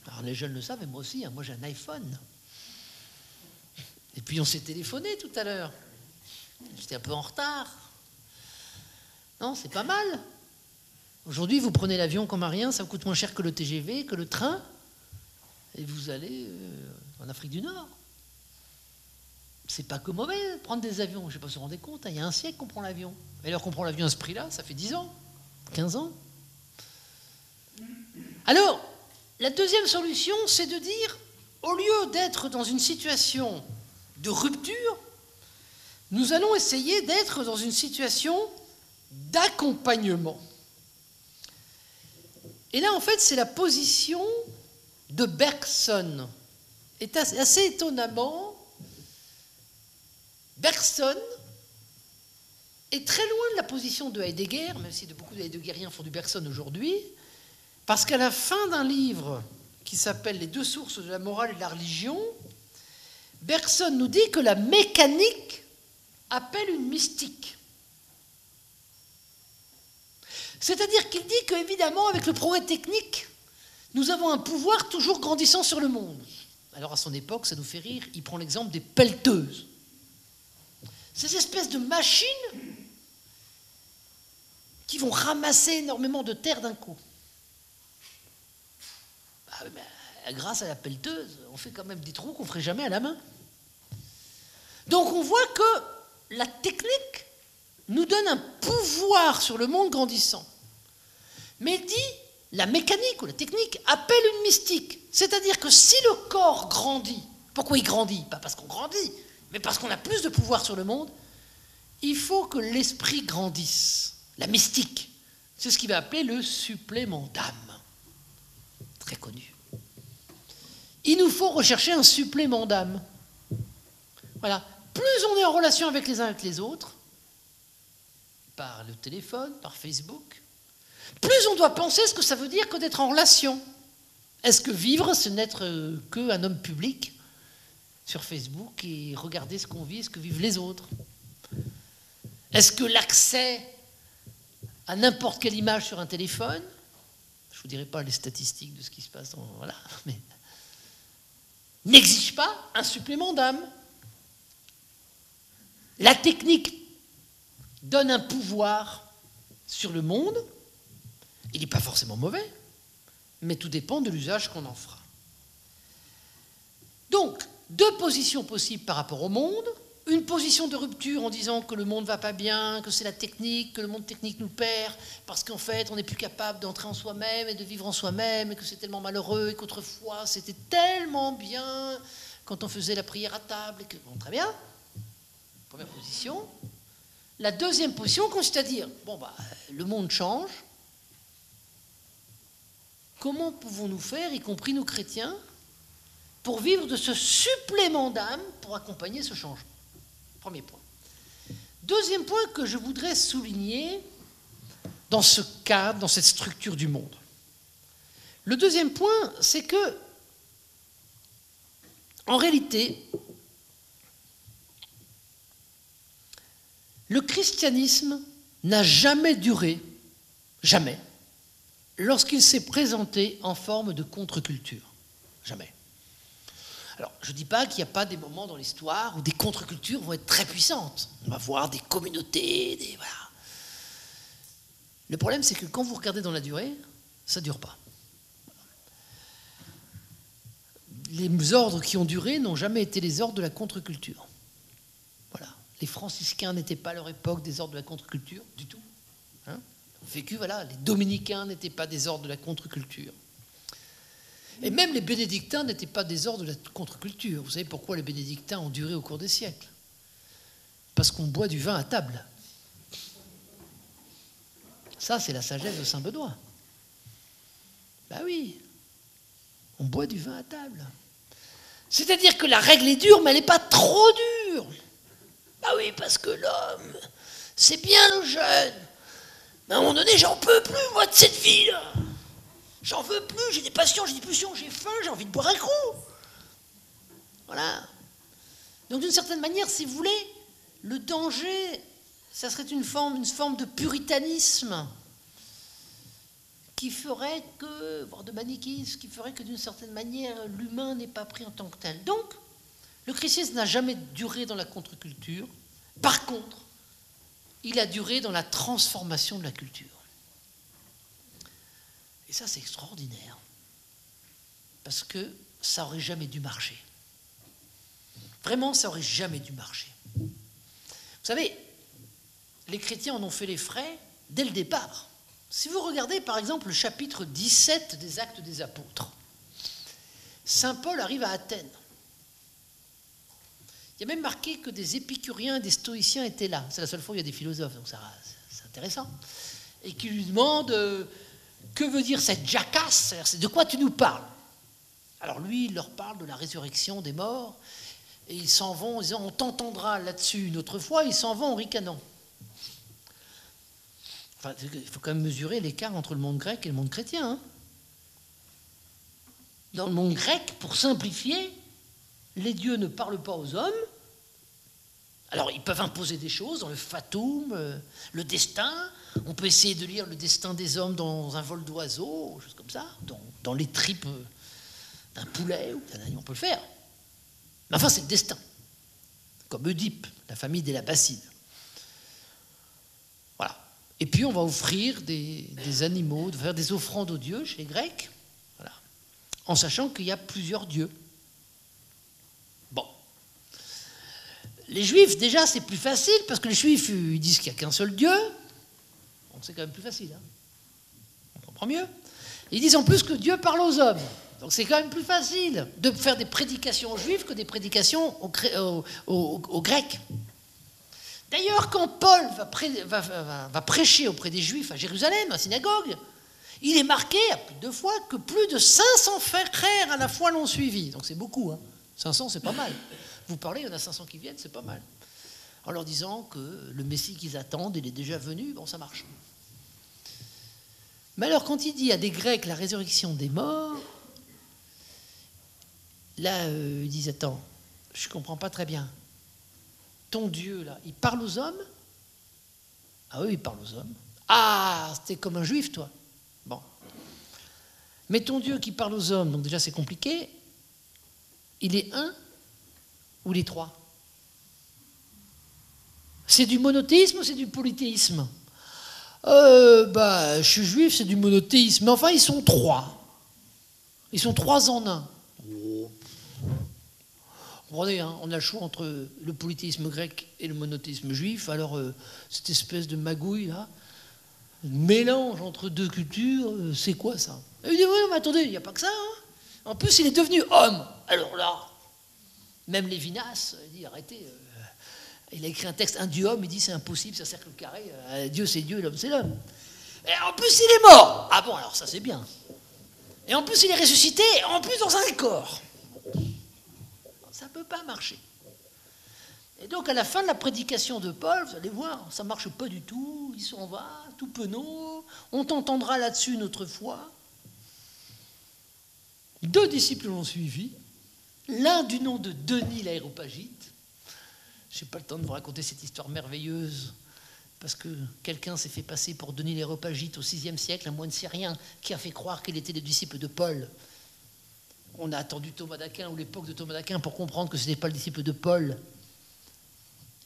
Alors les jeunes le savent, et moi aussi, moi j'ai un iPhone. Et puis on s'est téléphoné tout à l'heure. J'étais un peu en retard. Non, c'est pas mal. Aujourd'hui, vous prenez l'avion comme un rien, ça vous coûte moins cher que le TGV, que le train, et vous allez en Afrique du Nord. C'est pas que mauvais prendre des avions, je ne sais pas si vous vous rendez compte, il y a un siècle qu'on prend l'avion. Et alors qu'on prend l'avion à ce prix-là, ça fait 10 ans, 15 ans. Alors, la deuxième solution, c'est de dire, au lieu d'être dans une situation de rupture, nous allons essayer d'être dans une situation d'accompagnement. Et là, en fait, c'est la position de Bergson. Et assez étonnamment, Bergson est très loin de la position de Heidegger, même si beaucoup de heideggeriens font du Bergson aujourd'hui, parce qu'à la fin d'un livre qui s'appelle « Les 2 sources de la morale et de la religion », Bergson nous dit que la mécanique appelle une mystique. C'est-à-dire qu'il dit qu'évidemment, avec le progrès technique, nous avons un pouvoir toujours grandissant sur le monde. Alors à son époque, ça nous fait rire, il prend l'exemple des pelleteuses. Ces espèces de machines qui vont ramasser énormément de terre d'un coup. Grâce à la pelleteuse, on fait quand même des trous qu'on ne ferait jamais à la main. Donc on voit que la technique nous donne un pouvoir sur le monde grandissant. Mais dit, la mécanique ou la technique appelle une mystique. C'est-à-dire que si le corps grandit, pourquoi il grandit? Pas parce qu'on grandit, mais parce qu'on a plus de pouvoir sur le monde, il faut que l'esprit grandisse. La mystique, c'est ce qu'il va appeler le supplément d'âme. Très connu. Il nous faut rechercher un supplément d'âme. Voilà. Plus on est en relation avec les uns avec les autres, par le téléphone, par Facebook, plus on doit penser ce que ça veut dire que d'être en relation. Est-ce que vivre, c'est n'être qu'un homme public sur Facebook et regarder ce qu'on vit, ce que vivent les autres? Est-ce que l'accès à n'importe quelle image sur un téléphone, je ne vous dirai pas les statistiques de ce qui se passe, voilà, mais n'exige pas un supplément d'âme? La technique donne un pouvoir sur le monde. Il n'est pas forcément mauvais, mais tout dépend de l'usage qu'on en fera. Donc, deux positions possibles par rapport au monde. Une position de rupture en disant que le monde ne va pas bien, que c'est la technique, que le monde technique nous perd, parce qu'en fait, on n'est plus capable d'entrer en soi-même et de vivre en soi-même, et que c'est tellement malheureux, et qu'autrefois, c'était tellement bien quand on faisait la prière à table. Et que... Bon, très bien. Première position. La deuxième position consiste à dire, bon, le monde change. Comment pouvons-nous faire, y compris nous chrétiens, pour vivre de ce supplément d'âme pour accompagner ce changement? Premier point. Deuxième point que je voudrais souligner dans ce cadre, dans cette structure du monde. Le deuxième point, c'est que, en réalité, le christianisme n'a jamais duré, jamais, lorsqu'il s'est présenté en forme de contre-culture. Jamais. Alors, je ne dis pas qu'il n'y a pas des moments dans l'histoire où des contre-cultures vont être très puissantes. On va voir des communautés, voilà. Le problème, c'est que quand vous regardez dans la durée, ça ne dure pas. Les ordres qui ont duré n'ont jamais été les ordres de la contre-culture. Voilà. Les franciscains n'étaient pas à leur époque des ordres de la contre-culture, du tout. Hein? Vécu, voilà, les dominicains n'étaient pas des ordres de la contre-culture. Et même les bénédictins n'étaient pas des ordres de la contre-culture. Vous savez pourquoi les bénédictins ont duré au cours des siècles? Parce qu'on boit du vin à table. Ça, c'est la sagesse de Saint-Benoît. Ben oui, on boit du vin à table. C'est-à-dire que la règle est dure, mais elle n'est pas trop dure. Ben oui, parce que l'homme, c'est bien le jeune. Mais à un moment donné, j'en peux plus, moi, de cette vie-là. J'en veux plus, j'ai des passions, j'ai des pulsions, j'ai faim, j'ai envie de boire un coup. Voilà. Donc d'une certaine manière, si vous voulez, le danger, ça serait une forme de puritanisme qui ferait que, voire de manichéisme, qui ferait que d'une certaine manière, l'humain n'est pas pris en tant que tel. Donc, le christianisme n'a jamais duré dans la contre-culture. Par contre, il a duré dans la transformation de la culture. Et ça, c'est extraordinaire. Parce que ça n'aurait jamais dû marcher. Vraiment, ça n'aurait jamais dû marcher. Vous savez, les chrétiens en ont fait les frais dès le départ. Si vous regardez, par exemple, le chapitre 17 des Actes des Apôtres, Saint Paul arrive à Athènes. Il y a même marqué que des épicuriens et des stoïciens étaient là. C'est la seule fois où il y a des philosophes, donc c'est intéressant. Et qui lui demandent... que veut dire cette jacasse? C'est de quoi tu nous parles? Alors lui, il leur parle de la résurrection des morts, et ils s'en vont en disant, on t'entendra là-dessus une autre fois, ils s'en vont en ricanant. Enfin, il faut quand même mesurer l'écart entre le monde grec et le monde chrétien. Hein. Dans le monde grec, pour simplifier, les dieux ne parlent pas aux hommes, Alors, ils peuvent imposer des choses dans le fatum, le destin. On peut essayer de lire le destin des hommes dans un vol d'oiseau, choses comme ça, dans les tripes d'un poulet ou d'un animal, on peut le faire. Mais enfin, c'est le destin. Comme Oedipe, la famille des Labacides. Voilà. Et puis, on va offrir des animaux, faire des offrandes aux dieux chez les Grecs, voilà, en sachant qu'il y a plusieurs dieux. Bon. Les Juifs, déjà, c'est plus facile, parce que les Juifs, ils disent qu'il n'y a qu'un seul Dieu. Bon, c'est quand même plus facile. Hein, on comprend mieux. Ils disent en plus que Dieu parle aux hommes. Donc c'est quand même plus facile de faire des prédications aux Juifs que des prédications aux Grecs. D'ailleurs, quand Paul va prêcher auprès des Juifs à Jérusalem, à la synagogue, il est marqué à plus de 2 fois que plus de 500 frères à la fois l'ont suivi. Donc c'est beaucoup. Hein. 500, c'est pas mal. Vous parlez, il y en a 500 qui viennent, c'est pas mal. En leur disant que le Messie qu'ils attendent, il est déjà venu, bon, ça marche. Mais alors, quand il dit à des Grecs la résurrection des morts, là, ils disent, attends, je ne comprends pas très bien. Ton Dieu, là, il parle aux hommes? Ah oui, il parle aux hommes. Ah, c'était comme un juif, toi. Bon. Mais ton Dieu qui parle aux hommes, donc déjà c'est compliqué, il est un ou les trois? C'est du monothéisme ou c'est du polythéisme? Je suis juif, c'est du monothéisme. Mais enfin, ils sont 3. Ils sont 3 en un. Oh. Vous comprenez, hein, on a le choix entre le polythéisme grec et le monothéisme juif. Alors, cette espèce de magouille, là, mélange entre 2 cultures, c'est quoi ça? Et il dit, oui, mais attendez, il n'y a pas que ça. Hein. En plus, il est devenu homme. Alors là, même Lévinas dit, arrêtez. Il a écrit un texte, un dieu-homme, il dit c'est impossible, c'est un cercle carré, Dieu c'est Dieu, l'homme c'est l'homme. Et en plus il est mort. Ah bon, alors ça c'est bien. Et en plus il est ressuscité, en plus dans un corps. Ça ne peut pas marcher. Et donc à la fin de la prédication de Paul, vous allez voir, ça ne marche pas du tout, il s'en va, tout penaud, on t'entendra là-dessus une autre fois. 2 disciples l'ont suivi, l'un du nom de Denis l'Aréopagite. Je n'ai pas le temps de vous raconter cette histoire merveilleuse, parce que quelqu'un s'est fait passer pour Denis l'Aréopagite au VIe siècle, un moine syrien qui a fait croire qu'il était le disciple de Paul. On a attendu Thomas d'Aquin ou l'époque de Thomas d'Aquin pour comprendre que ce n'était pas le disciple de Paul.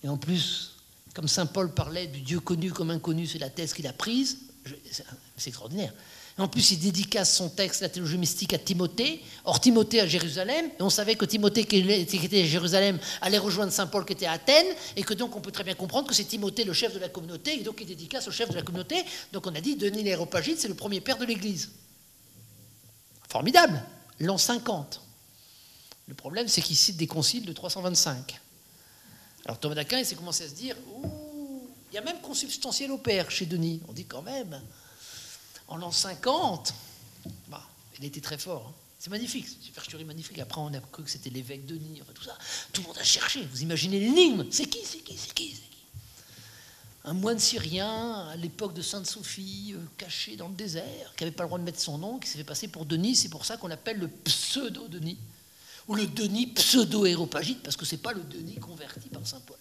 Et en plus, comme saint Paul parlait du Dieu connu comme inconnu, c'est la thèse qu'il a prise, c'est extraordinaire. Et en plus, il dédicace son texte, la théologie mystique, à Timothée. Or, Timothée à Jérusalem, et on savait que Timothée qui était à Jérusalem allait rejoindre saint Paul qui était à Athènes, et que donc on peut très bien comprendre que c'est Timothée le chef de la communauté, et donc il dédicace au chef de la communauté. Donc on a dit, Denis l'Aréopagite, c'est le premier père de l'Église. Formidable, l'an 50. Le problème, c'est qu'il cite des conciles de 325. Alors Thomas d'Aquin, il s'est commencé à se dire, ouh, il y a même consubstantiel au père chez Denis. On dit quand même... En l'an 50, il était très fort. Hein. C'est magnifique, c'est une supercherie magnifique. Après, on a cru que c'était l'évêque Denis, enfin, tout ça. Tout le monde a cherché. Vous imaginez l'énigme. C'est qui? Un moine syrien, à l'époque de Sainte-Sophie, caché dans le désert, qui n'avait pas le droit de mettre son nom, qui s'est fait passer pour Denis. C'est pour ça qu'on l'appelle le pseudo-Denis. Ou le Denis pseudo-Aréopagite, parce que ce n'est pas le Denis converti par saint Paul.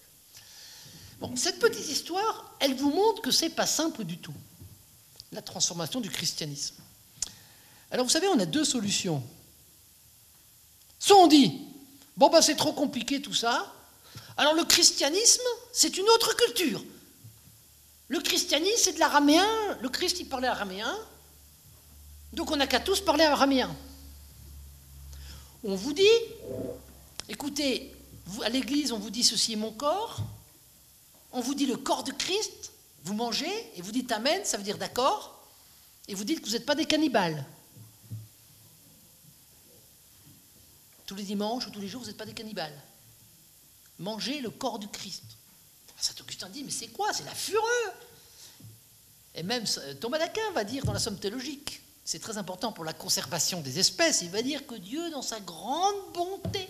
Bon, cette petite histoire, elle vous montre que ce n'est pas simple du tout. La transformation du christianisme. Alors vous savez, on a 2 solutions. Soit on dit, bon ben c'est trop compliqué tout ça, alors le christianisme, c'est une autre culture. Le christianisme, c'est de l'araméen, le Christ il parlait araméen, donc on n'a qu'à tous parler araméen. On vous dit, écoutez, à l'église on vous dit ceci est mon corps, on vous dit le corps de Christ, vous mangez et vous dites amen, ça veut dire d'accord, et vous dites que vous n'êtes pas des cannibales. Tous les dimanches ou tous les jours, vous n'êtes pas des cannibales. Mangez le corps du Christ. Saint Augustin dit, mais c'est quoi? C'est la fureur. Et même Thomas d'Aquin va dire dans la Somme théologique, c'est très important pour la conservation des espèces, il va dire que Dieu, dans sa grande bonté,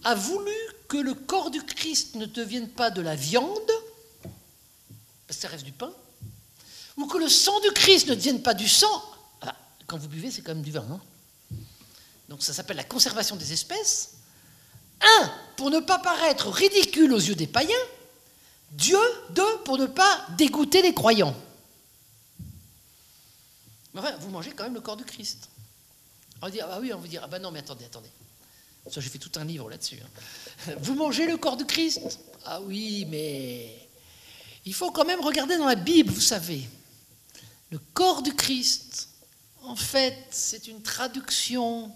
a voulu que le corps du Christ ne devienne pas de la viande, parce que ça reste du pain, ou que le sang du Christ ne devienne pas du sang. Ah, quand vous buvez, c'est quand même du vin. Hein, donc ça s'appelle la conservation des espèces, Un, pour ne pas paraître ridicule aux yeux des païens. Dieu, deux, pour ne pas dégoûter les croyants. Mais enfin, vous mangez quand même le corps du Christ. On va dire, ah oui, on va dire, ah ben non, mais attendez. Ça, j'ai fait tout un livre là-dessus. Vous mangez le corps du Christ? Ah oui, mais il faut quand même regarder dans la Bible, vous savez. Le corps du Christ, en fait, c'est une traduction.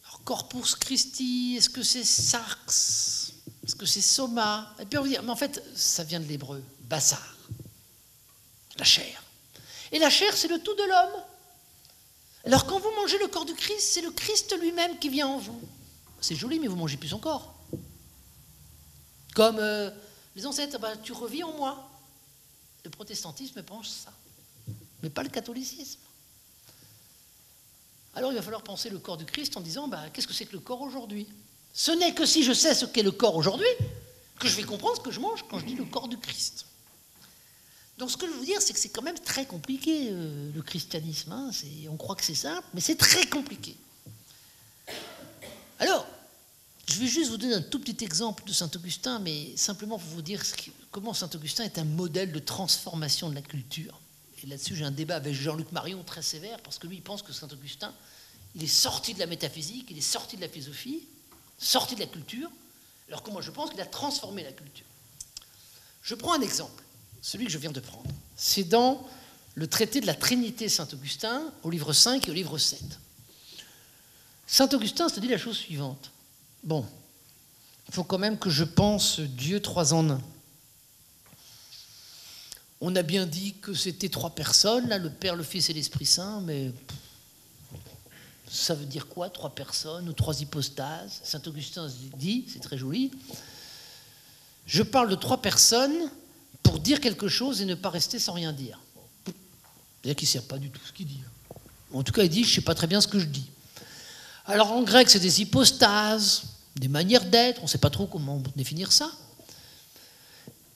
Alors, Corpus Christi, est-ce que c'est sarx? Est-ce que c'est soma? Et puis on va dire, mais en fait, ça vient de l'hébreu, bassar, la chair. Et la chair, c'est le tout de l'homme. Alors quand vous mangez le corps du Christ, c'est le Christ lui-même qui vient en vous. C'est joli, mais vous ne mangez plus son corps. Comme les ancêtres, bah, tu revis en moi. Le protestantisme pense ça, mais pas le catholicisme. Alors il va falloir penser le corps du Christ en disant, bah, qu'est-ce que c'est que le corps aujourd'hui? Ce n'est que si je sais ce qu'est le corps aujourd'hui que je vais comprendre ce que je mange quand je dis le corps du Christ. Donc ce que je veux vous dire, c'est que c'est quand même très compliqué, le christianisme. Hein. On croit que c'est simple, mais c'est très compliqué. Alors, je vais juste vous donner un tout petit exemple de Saint-Augustin, mais simplement pour vous dire comment Saint-Augustin est un modèle de transformation de la culture. Et là-dessus, j'ai un débat avec Jean-Luc Marion très sévère, parce que lui, il pense que Saint-Augustin, il est sorti de la métaphysique, il est sorti de la philosophie, sorti de la culture, alors que moi, je pense qu'il a transformé la culture. Je prends un exemple. Celui que je viens de prendre, c'est dans le traité de la Trinité Saint-Augustin, au livre 5 et au livre 7. Saint-Augustin se dit la chose suivante. Bon, il faut quand même que je pense Dieu trois en un. On a bien dit que c'était trois personnes, là, le Père, le Fils et l'Esprit Saint, mais ça veut dire quoi, trois personnes ou trois hypostases? Saint-Augustin se dit, c'est très joli, je parle de trois personnes pour dire quelque chose et ne pas rester sans rien dire. C'est-à-dire qu'il ne sert pas du tout ce qu'il dit. En tout cas, il dit, je ne sais pas très bien ce que je dis. Alors en grec, c'est des hypostases, des manières d'être, on ne sait pas trop comment définir ça.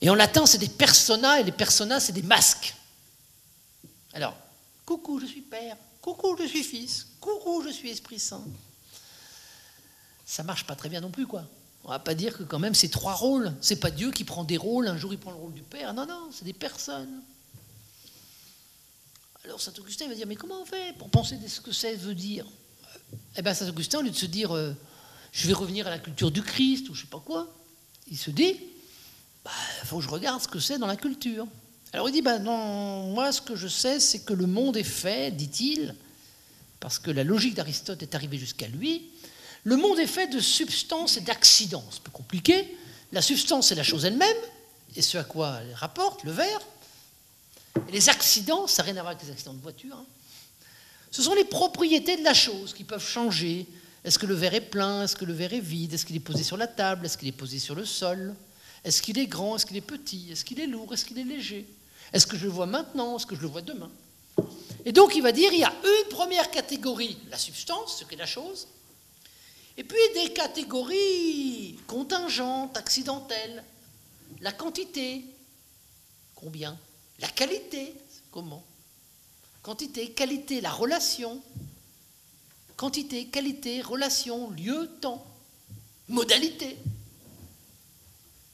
Et en latin, c'est des persona, et les personas, c'est des masques. Alors, coucou, je suis Père, coucou, je suis Fils, coucou, je suis Esprit Saint. Ça ne marche pas très bien non plus, quoi. On ne va pas dire que quand même c'est trois rôles. C'est pas Dieu qui prend des rôles, un jour il prend le rôle du Père. Non, non, c'est des personnes. Alors Saint-Augustin va dire, mais comment on fait pour penser de ce que ça veut dire? Eh bien Saint-Augustin, au lieu de se dire, je vais revenir à la culture du Christ, ou je ne sais pas quoi, il se dit, il faut que je regarde ce que c'est dans la culture. Alors il dit, non, moi ce que je sais, c'est que le monde est fait, dit-il, parce que la logique d'Aristote est arrivée jusqu'à lui. Le monde est fait de substances et d'accidents. C'est un peu compliqué. La substance, c'est la chose elle-même, et ce à quoi elle rapporte, le verre. Et les accidents, ça n'a rien à voir avec les accidents de voiture. Hein. Ce sont les propriétés de la chose qui peuvent changer. Est-ce que le verre est plein? Est-ce que le verre est vide? Est-ce qu'il est posé sur la table? Est-ce qu'il est posé sur le sol? Est-ce qu'il est grand? Est-ce qu'il est petit? Est-ce qu'il est lourd? Est-ce qu'il est léger? Est-ce que je le vois maintenant? Est-ce que je le vois demain? Et donc, il va dire, il y a une première catégorie, la substance, ce qu'est la chose, et puis des catégories contingentes, accidentelles. La quantité, combien? La qualité, comment? Quantité, qualité, la relation. Quantité, qualité, relation, lieu, temps. Modalité.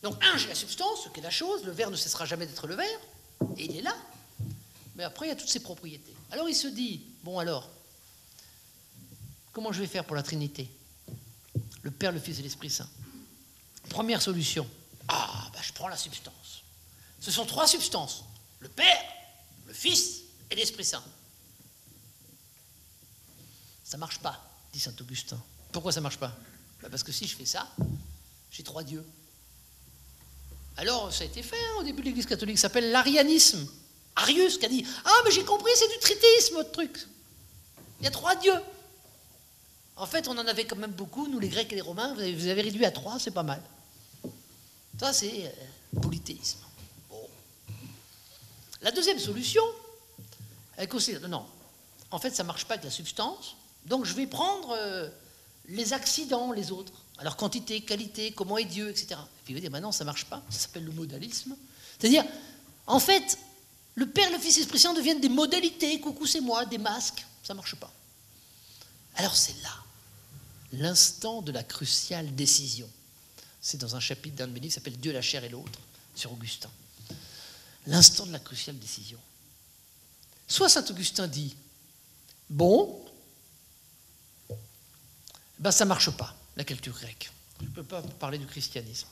Donc, j'ai la substance, ce qu'est la chose, le verre ne cessera jamais d'être le verre, et il est là. Mais après, il y a toutes ses propriétés. Alors, il se dit, bon alors, comment je vais faire pour la Trinité? Le Père, le Fils et l'Esprit Saint. Première solution. Je prends la substance. Ce sont trois substances. Le Père, le Fils et l'Esprit Saint. Ça ne marche pas, dit saint Augustin. Pourquoi ça ne marche pas? Parce que si je fais ça, j'ai trois dieux. Alors, ça a été fait au début de l'Église catholique, ça s'appelle l'arianisme. Arius qui a dit, mais j'ai compris, c'est du tritéisme, votre truc. Il y a trois dieux. En fait, on en avait quand même beaucoup, nous les Grecs et les Romains, vous avez réduit à trois, c'est pas mal. Ça, c'est polythéisme. Bon. La deuxième solution, elle considère, non, en fait, ça ne marche pas avec la substance, donc je vais prendre les accidents, les autres. Alors, quantité, qualité, comment est Dieu, etc. Et puis il va dire, non, ça ne marche pas, ça s'appelle le modalisme. C'est-à-dire, en fait, le Père, le Fils et l'Esprit Saint deviennent des modalités, coucou c'est moi, des masques, ça ne marche pas. Alors c'est là l'instant de la cruciale décision. C'est dans un chapitre d'un de mes livres qui s'appelle « Dieu, la chair et l'autre » sur Augustin. L'instant de la cruciale décision. Soit saint Augustin dit « Bon, ben ça ne marche pas, la culture grecque. Je ne peux pas parler du christianisme.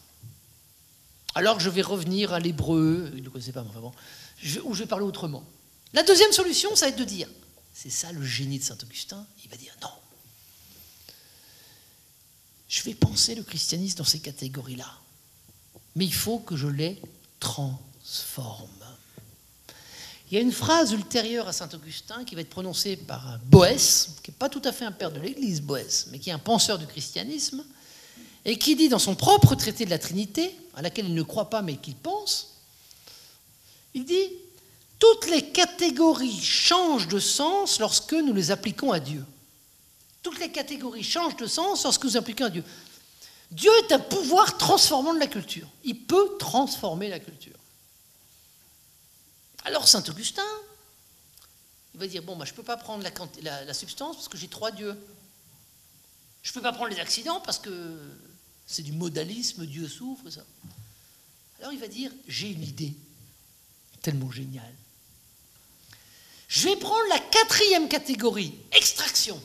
Alors je vais revenir à l'hébreu, il ne le connaissait pas, mais enfin bon, ou je vais parler autrement. » La deuxième solution, ça va être de dire, c'est ça le génie de saint Augustin, il va dire non. Je vais penser le christianisme dans ces catégories-là, mais il faut que je les transforme. Il y a une phrase ultérieure à saint Augustin qui va être prononcée par Boès, qui n'est pas tout à fait un père de l'Église, Boès, mais qui est un penseur du christianisme, et qui dit dans son propre traité de la Trinité, à laquelle il ne croit pas mais qu'il pense, il dit « Toutes les catégories changent de sens lorsque nous les appliquons à Dieu. » Toutes les catégories changent de sens lorsque nous appliquons à Dieu. Dieu est un pouvoir transformant de la culture. Il peut transformer la culture. Alors saint Augustin, il va dire, bon, bah, je ne peux pas prendre la substance parce que j'ai 3 dieux. Je ne peux pas prendre les accidents parce que c'est du modalisme, Dieu souffre, ça. Alors il va dire, j'ai une idée tellement géniale. Je vais prendre la 4e catégorie, extraction.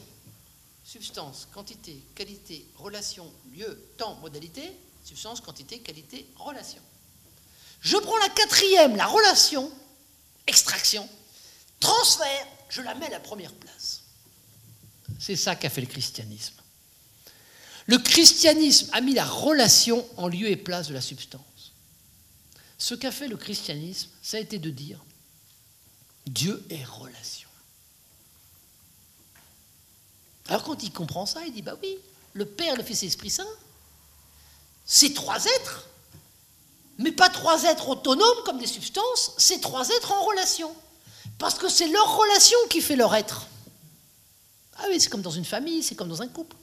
Substance, quantité, qualité, relation, lieu, temps, modalité. Substance, quantité, qualité, relation. Je prends la 4e, la relation, extraction, transfert, je la mets à la première place. C'est ça qu'a fait le christianisme. Le christianisme a mis la relation en lieu et place de la substance. Ce qu'a fait le christianisme, ça a été de dire Dieu est relation. Alors quand il comprend ça, il dit, bah oui, le Père, le Fils et l'Esprit Saint, c'est 3 êtres, mais pas 3 êtres autonomes comme des substances, c'est 3 êtres en relation. Parce que c'est leur relation qui fait leur être. Ah oui, c'est comme dans une famille, c'est comme dans un couple.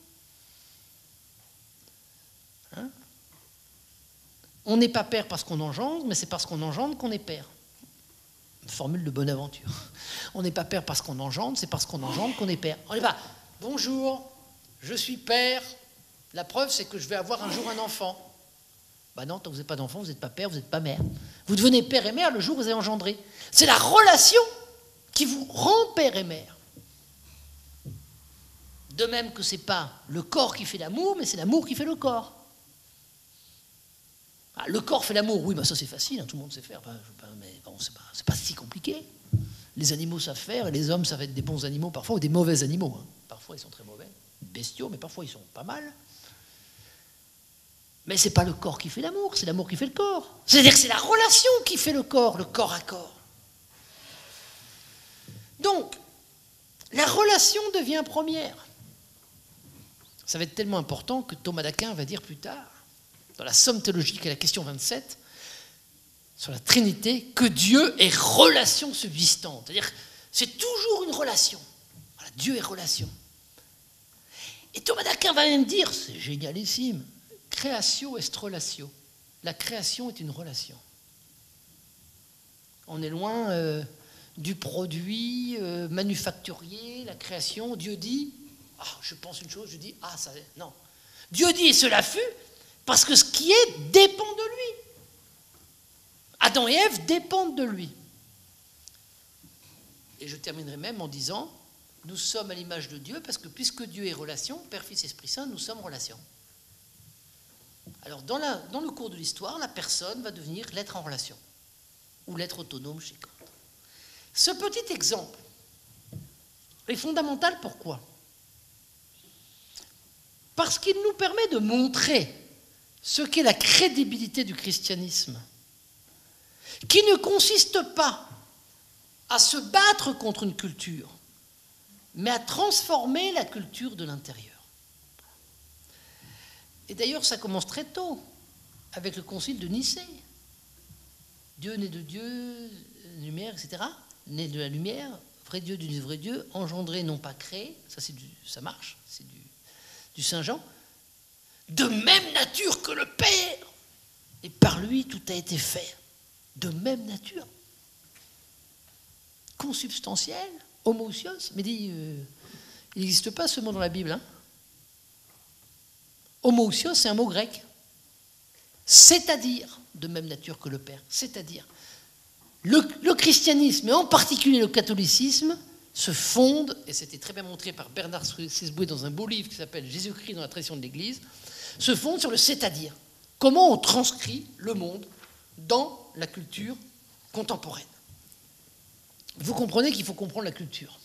Hein? On n'est pas père parce qu'on engendre, mais c'est parce qu'on engendre qu'on est père. Une formule de Bonaventure. On n'est pas père parce qu'on engendre, c'est parce qu'on engendre qu'on est père. On n'est pas, bonjour, je suis père, la preuve c'est que je vais avoir un jour un enfant. Ben non, tant que vous n'êtes pas d'enfant, vous n'êtes pas père, vous n'êtes pas mère. Vous devenez père et mère le jour où vous avez engendré. C'est la relation qui vous rend père et mère. De même que ce n'est pas le corps qui fait l'amour, mais c'est l'amour qui fait le corps. Ah, le corps fait l'amour, oui, ben ça c'est facile, hein, tout le monde sait faire, mais bon, c'est pas si compliqué. Les animaux savent faire, et les hommes savent être des bons animaux parfois, ou des mauvais animaux. Hein. Parfois ils sont très mauvais, bestiaux, mais parfois ils sont pas mal. Mais ce n'est pas le corps qui fait l'amour, c'est l'amour qui fait le corps. C'est-à-dire que c'est la relation qui fait le corps à corps. Donc, la relation devient première. Ça va être tellement important que Thomas d'Aquin va dire plus tard, dans la Somme théologique à la question 27, sur la Trinité, que Dieu est relation subsistante. C'est-à-dire que c'est toujours une relation. Voilà, Dieu est relation. Et Thomas d'Aquin va même dire, c'est génialissime, créatio est relatio. La création est une relation. On est loin du produit manufacturier, la création. Dieu dit, je pense une chose, je dis, ça, non. Dieu dit, et cela fut, parce que ce qui est dépend de lui. Adam et Ève dépendent de lui. Et je terminerai même en disant, nous sommes à l'image de Dieu, parce que puisque Dieu est relation, Père, Fils, Esprit Saint, nous sommes relation. Alors, dans le cours de l'histoire, la personne va devenir l'être en relation, ou l'être autonome chez Kant. Ce petit exemple est fondamental, pourquoi ? Parce qu'il nous permet de montrer ce qu'est la crédibilité du christianisme, qui ne consiste pas à se battre contre une culture, mais à transformer la culture de l'intérieur. Et d'ailleurs, ça commence très tôt, avec le concile de Nicée. Dieu né de Dieu, lumière, etc. Né de la lumière, vrai Dieu du vrai Dieu, engendré, non pas créé, ça marche, c'est du Saint Jean, de même nature que le Père, et par lui tout a été fait, de même nature. Consubstantiel, homoousios, mais dit, il n'existe pas ce mot dans la Bible, hein. Homoousios, c'est un mot grec. C'est-à-dire, de même nature que le Père. C'est-à-dire, le christianisme, et en particulier le catholicisme, se fonde, et c'était très bien montré par Bernard Sesboué dans un beau livre qui s'appelle Jésus-Christ dans la tradition de l'Église, se fonde sur le c'est-à-dire. Comment on transcrit le monde dans la culture contemporaine. Vous comprenez qu'il faut comprendre la culture.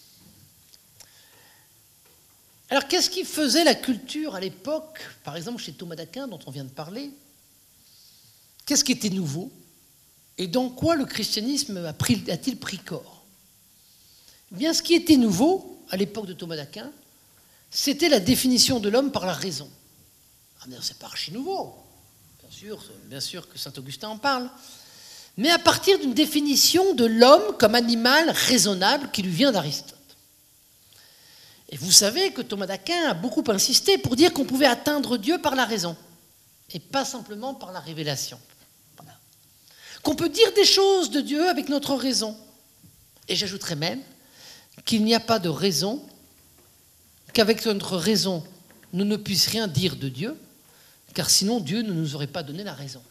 Alors, qu'est-ce qui faisait la culture à l'époque, par exemple chez Thomas d'Aquin, dont on vient de parler? Qu'est-ce qui était nouveau? Et dans quoi le christianisme a-t-il pris corps? Eh bien, ce qui était nouveau, à l'époque de Thomas d'Aquin, c'était la définition de l'homme par la raison. Ah, mais c'est pas archi nouveau. Bien sûr que saint Augustin en parle. Mais à partir d'une définition de l'homme comme animal raisonnable qui lui vient d'Aristote. Et vous savez que Thomas d'Aquin a beaucoup insisté pour dire qu'on pouvait atteindre Dieu par la raison, et pas simplement par la révélation. Voilà. Qu'on peut dire des choses de Dieu avec notre raison. Et j'ajouterais même qu'il n'y a pas de raison qu'avec notre raison, nous ne puissions rien dire de Dieu, car sinon Dieu ne nous aurait pas donné la raison.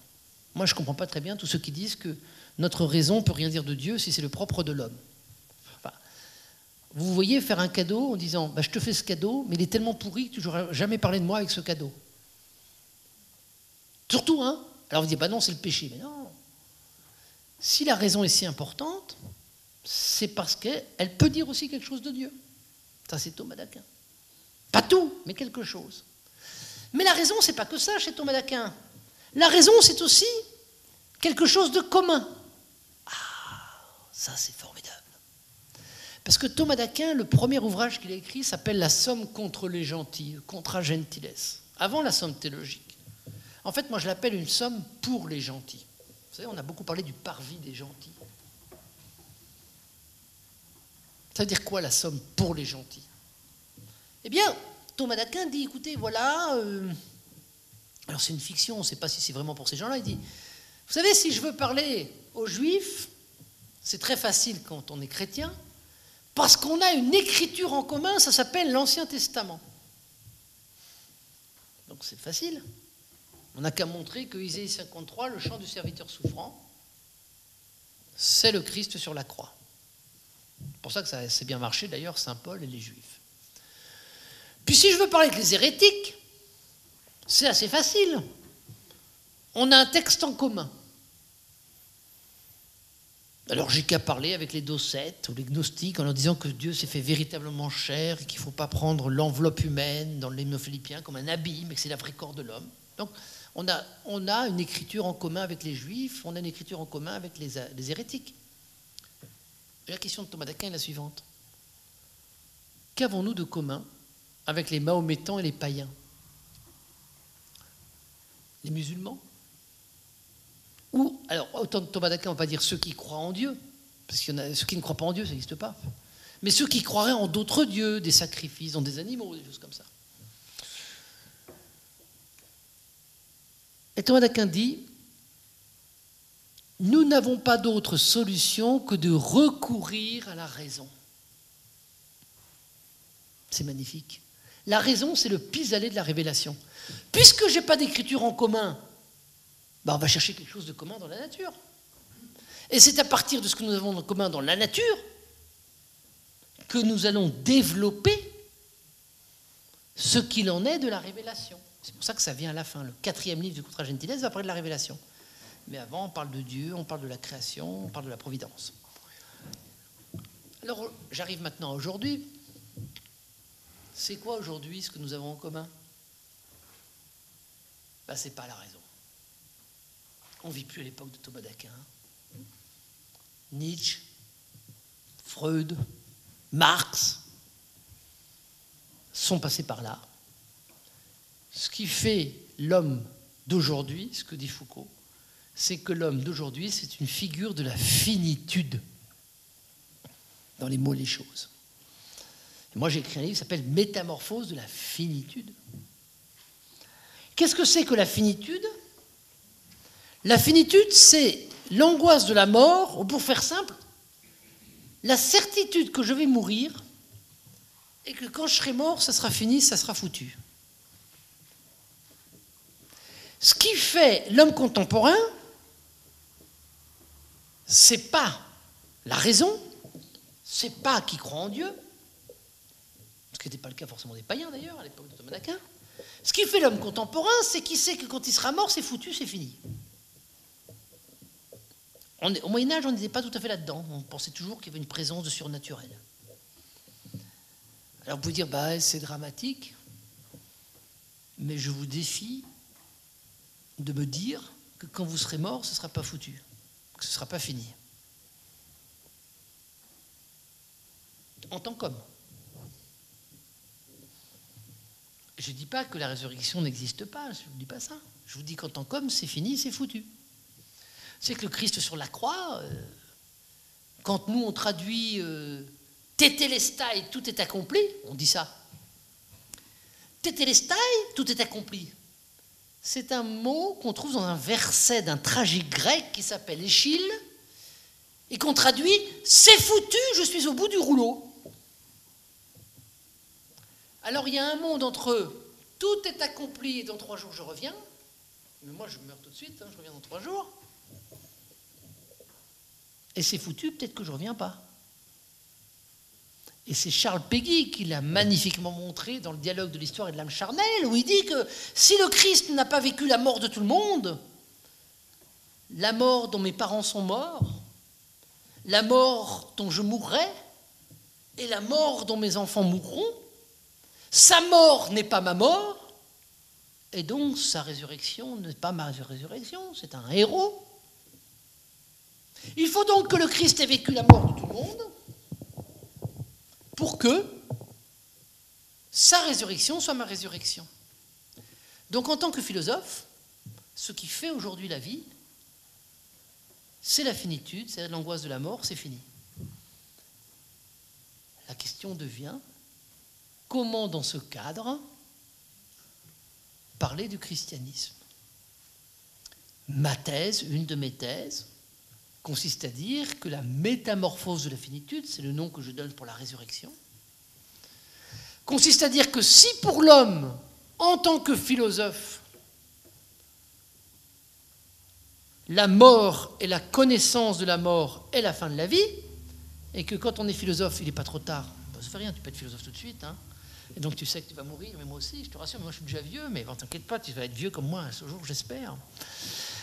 Moi, je ne comprends pas très bien tous ceux qui disent que notre raison ne peut rien dire de Dieu si c'est le propre de l'homme. Enfin, vous voyez faire un cadeau en disant bah, « je te fais ce cadeau, mais il est tellement pourri que tu n'auras jamais parlé de moi avec ce cadeau. » Surtout, hein? Alors vous dites bah non, c'est le péché. Mais non. Si la raison est si importante, c'est parce qu'elle peut dire aussi quelque chose de Dieu. Ça, c'est Thomas d'Aquin. Pas tout, mais quelque chose. Mais la raison, c'est pas que ça chez Thomas d'Aquin. La raison, c'est aussi quelque chose de commun. Ah, ça c'est formidable. Parce que Thomas d'Aquin, le premier ouvrage qu'il a écrit s'appelle La Somme contre les gentils, Contra Gentiles, avant la Somme théologique. En fait, moi je l'appelle une somme pour les gentils. Vous savez, on a beaucoup parlé du parvis des gentils. Ça veut dire quoi la somme pour les gentils? Eh bien, Thomas d'Aquin dit, écoutez, voilà, alors c'est une fiction, on ne sait pas si c'est vraiment pour ces gens-là, il dit, vous savez, si je veux parler aux Juifs, c'est très facile quand on est chrétien, parce qu'on a une écriture en commun, ça s'appelle l'Ancien Testament. Donc c'est facile. On n'a qu'à montrer que Isaïe 53, le chant du serviteur souffrant, c'est le Christ sur la croix. C'est pour ça que ça s'est bien marché, d'ailleurs, Saint Paul et les Juifs. Puis si je veux parler avec les hérétiques, c'est assez facile. On a un texte en commun. Alors j'ai qu'à parler avec les docètes ou les gnostiques en leur disant que Dieu s'est fait véritablement chair et qu'il ne faut pas prendre l'enveloppe humaine dans l'hymne philippien comme un abîme et que c'est la vraie corps de l'homme. Donc on a une écriture en commun avec les Juifs, on a une écriture en commun avec les hérétiques. Et la question de Thomas d'Aquin est la suivante. Qu'avons-nous de commun avec les Mahométans et les païens? Les musulmans? Ou, alors, autant de Thomas d'Aquin, on ne va pas dire ceux qui croient en Dieu, parce qu'il y en a ceux qui ne croient pas en Dieu, ça n'existe pas. Mais ceux qui croiraient en d'autres dieux, des sacrifices, en des animaux, des choses comme ça. Et Thomas d'Aquin dit, nous n'avons pas d'autre solution que de recourir à la raison. C'est magnifique. La raison, c'est le pis-aller de la révélation. Puisque je n'ai pas d'écriture en commun, ben on va chercher quelque chose de commun dans la nature. Et c'est à partir de ce que nous avons en commun dans la nature que nous allons développer ce qu'il en est de la révélation. C'est pour ça que ça vient à la fin. Le 4e livre du Contra Gentiles va parler de la révélation. Mais avant, on parle de Dieu, on parle de la création, on parle de la providence. Alors, j'arrive maintenant à aujourd'hui. C'est quoi aujourd'hui ce que nous avons en commun? Ben, ce n'est pas la raison. On ne vit plus à l'époque de Thomas d'Aquin. Nietzsche, Freud, Marx sont passés par là. Ce qui fait l'homme d'aujourd'hui, ce que dit Foucault, c'est que l'homme d'aujourd'hui, c'est une figure de la finitude dans les mots et les choses. Et moi, j'ai écrit un livre qui s'appelle « Métamorphose de la finitude ». Qu'est-ce que c'est que la finitude? La finitude, c'est l'angoisse de la mort, ou pour faire simple, la certitude que je vais mourir et que quand je serai mort, ça sera fini, ça sera foutu. Ce qui fait l'homme contemporain, c'est pas la raison, c'est pas qu'il croit en Dieu, ce qui n'était pas le cas forcément des païens d'ailleurs, à l'époque de Thomas d'Aquin. Ce qui fait l'homme contemporain, c'est qu'il sait que quand il sera mort, c'est foutu, c'est fini. Au Moyen-Âge, on n'était pas tout à fait là-dedans. On pensait toujours qu'il y avait une présence de surnaturel. Alors vous pouvez dire, bah, c'est dramatique, mais je vous défie de me dire que quand vous serez mort, ce ne sera pas foutu, que ce ne sera pas fini. En tant qu'homme. Je ne dis pas que la résurrection n'existe pas, je ne vous dis pas ça. Je vous dis qu'en tant qu'homme, c'est fini, c'est foutu. C'est que le Christ sur la croix, quand nous on traduit Tétélestai, tout est accompli, on dit ça. Tétélestai, tout est accompli. C'est un mot qu'on trouve dans un verset d'un tragique grec qui s'appelle Échille et qu'on traduit « c'est foutu, je suis au bout du rouleau ». Alors il y a un monde entre « tout est accompli et dans 3 jours je reviens », mais moi je meurs tout de suite, je reviens dans 3 jours, et c'est foutu, peut-être que je ne reviens pas. Et c'est Charles Péguy qui l'a magnifiquement montré dans le dialogue de l'histoire et de l'âme charnelle, où il dit que si le Christ n'a pas vécu la mort de tout le monde, la mort dont mes parents sont morts, la mort dont je mourrai, et la mort dont mes enfants mourront, sa mort n'est pas ma mort, et donc sa résurrection n'est pas ma résurrection, c'est un héros. Il faut donc que le Christ ait vécu la mort de tout le monde, pour que sa résurrection soit ma résurrection. Donc en tant que philosophe, ce qui fait aujourd'hui la vie, c'est la finitude, c'est l'angoisse de la mort, c'est fini. La question devient, comment dans ce cadre parler du christianisme? Ma thèse, une de mes thèses, consiste à dire que la métamorphose de la finitude, c'est le nom que je donne pour la résurrection, consiste à dire que si pour l'homme, en tant que philosophe, la mort et la connaissance de la mort est la fin de la vie, et que quand on est philosophe, il n'est pas trop tard, ça ne fait rien, tu peux être philosophe tout de suite, et donc tu sais que tu vas mourir, mais moi aussi, je te rassure, moi je suis déjà vieux, mais bon, t'inquiète pas, tu vas être vieux comme moi ce jour, j'espère.